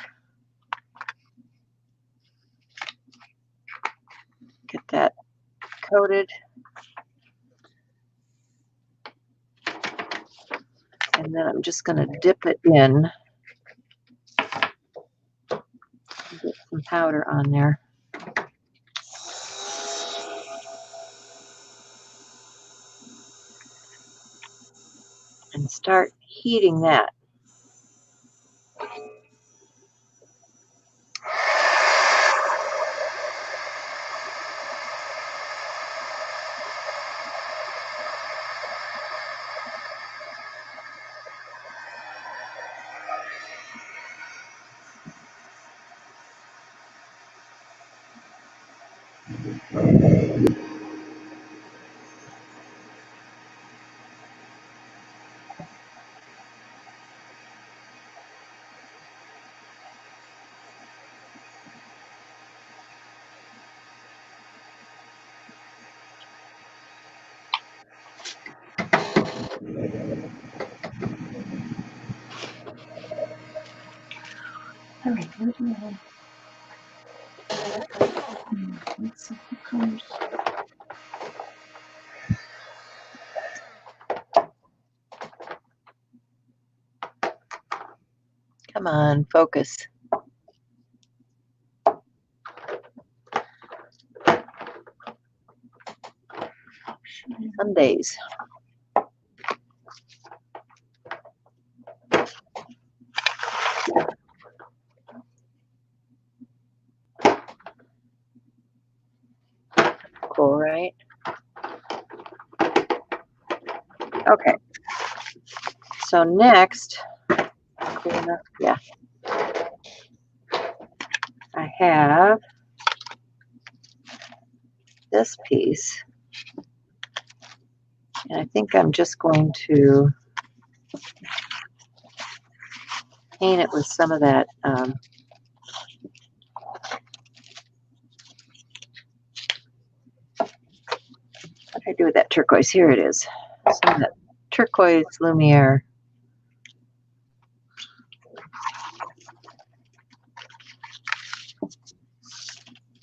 Get that coated. And then I'm just going to dip it in. Get some powder on there. And start heating that. All right, where do I have? Let's see what colors. Come on, focus. Some days. Cool, right? Okay. So next, yeah, I have this piece. And I think I'm just going to paint it with some of that. What did I do with that turquoise? Here it is. Some of that turquoise Lumiere.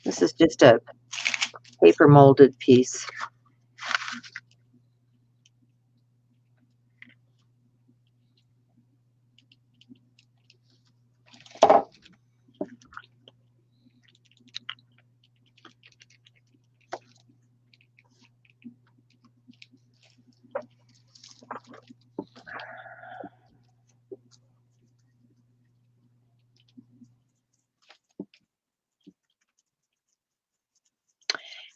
This is just a paper molded piece.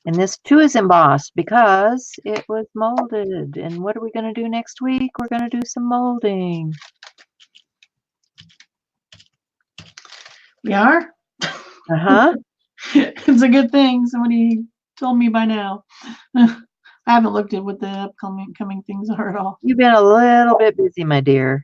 And this too is embossed because it was molded. And what are we going to do next week? We're going to do some molding. We are? Uh-huh. It's a good thing somebody told me by now. I haven't looked at what the upcoming things are at all. You've been a little bit busy, my dear.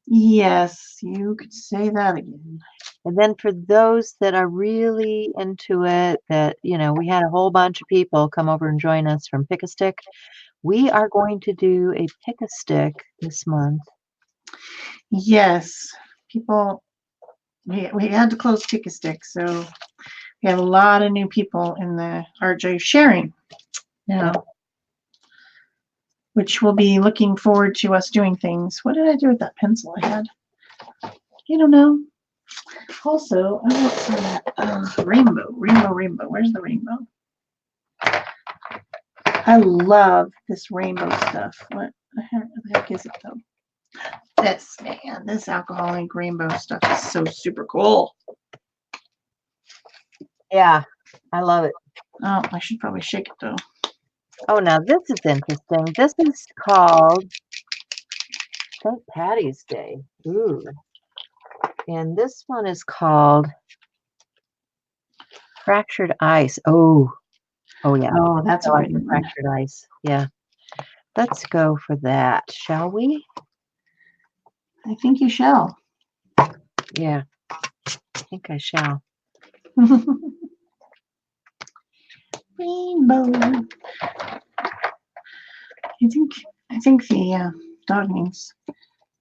Yes, you could say that again. And then for those that are really into it, that, you know, we had a whole bunch of people come over and join us from Pick a Stick. We are going to do a Pick a Stick this month. Yes, people, we had to close Pick a Stick, so we have a lot of new people in the RJ sharing now, which we'll be looking forward to us doing things. What did I do with that pencil I had? I don't know. Also, I want some of that rainbow. Where's the rainbow? I love this rainbow stuff. What the heck is it though? This, man, this alcohol ink rainbow stuff is so super cool. Yeah, I love it. Oh, I should probably shake it though. Oh, now this is interesting. This is called St. Patty's Day. Ooh. And this one is called Fractured Ice. Oh yeah. Oh, that's a I like pretty one. fractured ice. Yeah. Let's go for that, shall we? I think you shall. Yeah. I think I shall. Rainbow. I think the dog needs a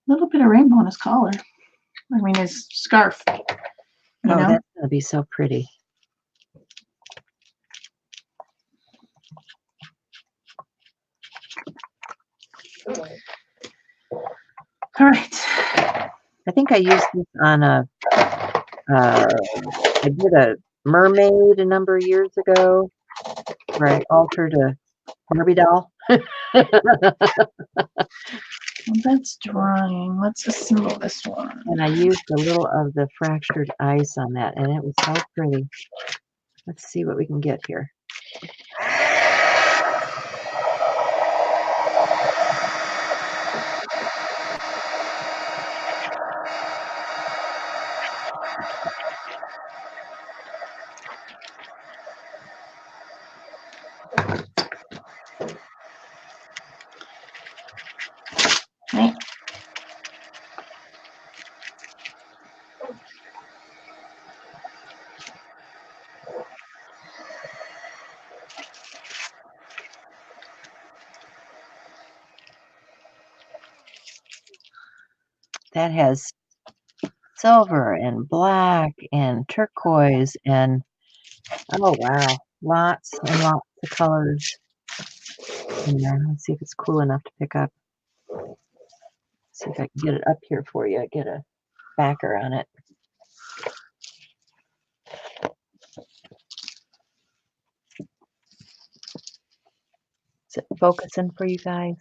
little bit of rainbow on his collar. I mean his scarf. You know? That's gonna be so pretty. All right. I think I used this on a I did a mermaid a number of years ago where I altered a Barbie doll. Well, that's drying. Let's assemble this one. And I used a little of the fractured ice on that, and it was so pretty. Let's see what we can get here. Right. That has silver and black and turquoise and oh wow, lots and lots of colors in there. Let's see if it's cool enough to pick up. See if I can get it up here for you. Get a backer on it. Is it focusing for you guys?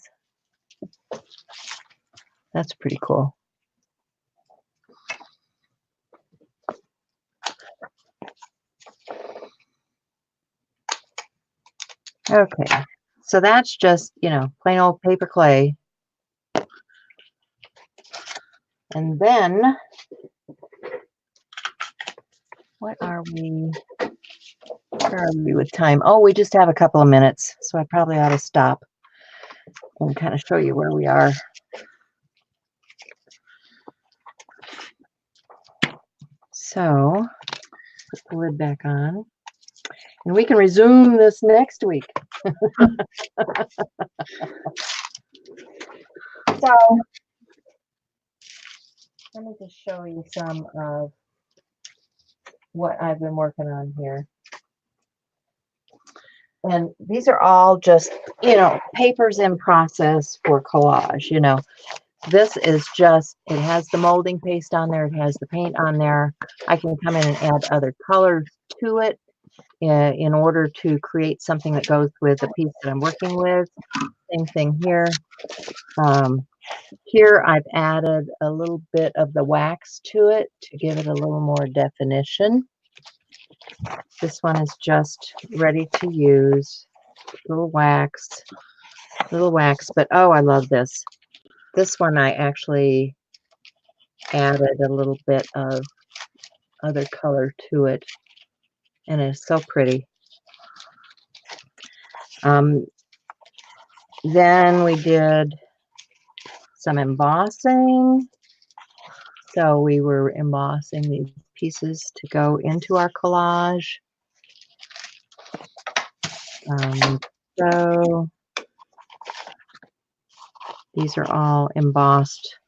That's pretty cool. Okay, so that's just, you know, plain old paper clay. And then, where are we with time? Oh, we just have a couple of minutes, so I probably ought to stop and kind of show you where we are. So put the lid back on. And we can resume this next week. So let me just show you some of what I've been working on here. And these are all just, papers in process for collage. This is just, it has the molding paste on there. It has the paint on there. I can come in and add other colors to it in order to create something that goes with the piece that I'm working with. Same thing here. Here I've added a little bit of the wax to it to give it a little more definition. This one is just ready to use. Little wax, but oh, I love this. This one I actually added a little bit of other color to it, and it's so pretty. Then we did some embossing. So we were embossing these pieces to go into our collage. So these are all embossed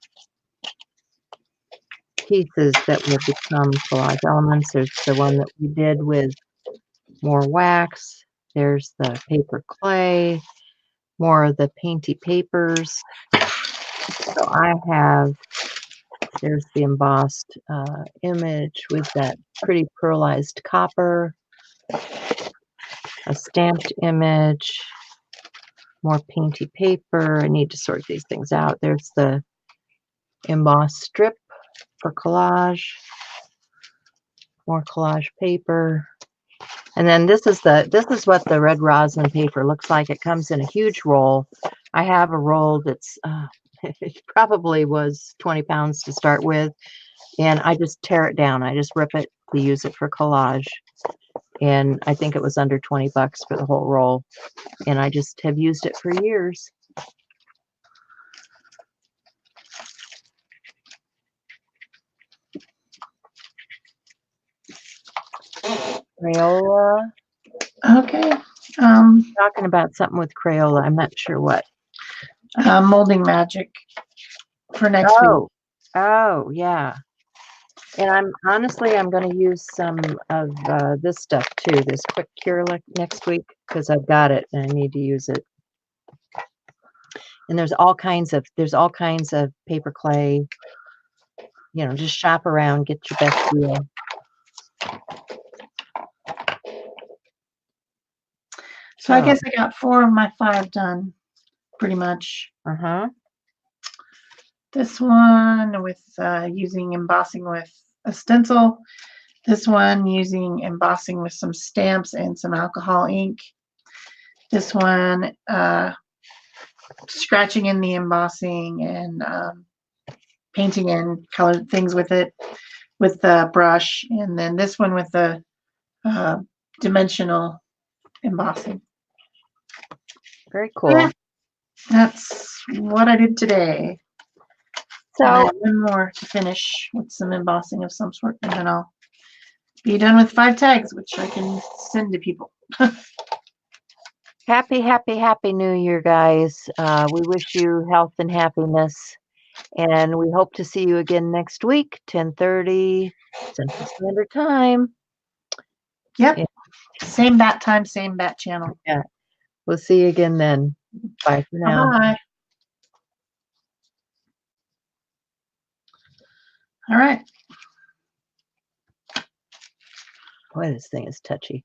pieces that will become collage elements. There's the one that we did with more wax. There's the paper clay, more of the painty papers. So I have, there's the embossed image with that pretty pearlized copper, a stamped image, more painty paper. I need to sort these things out. There's the embossed strip for collage, more collage paper. And then this is what the red rosin paper looks like. It comes in a huge roll. I have a roll that's it probably was 20 pounds to start with, and I just tear it down. I just rip it to use it for collage, and I think it was under 20 bucks for the whole roll, and I just have used it for years. Crayola. Okay. Talking about something with Crayola. I'm not sure what. Molding magic for next week. Oh, yeah. And I'm going to use some of this stuff too, this quick cure next week, because I've got it and I need to use it. And there's all kinds of paper clay. Just shop around, get your best deal. So I guess I got 4 of my 5 done, pretty much. This one with using embossing with a stencil. This one using embossing with some stamps and some alcohol ink. This one scratching in the embossing and painting in colored things with it with the brush. And then this one with the dimensional embossing. Very cool. Yeah, that's what I did today. So I have one more to finish with some embossing of some sort, and then I'll be done with 5 tags, which I can send to people. Happy New Year, guys. We wish you health and happiness, and we hope to see you again next week, 10:30 Central Standard Time. Yep. Yeah. Same bat time, same bat channel. Yeah. We'll see you again then. Bye for now. Bye. All right. Boy, this thing is touchy.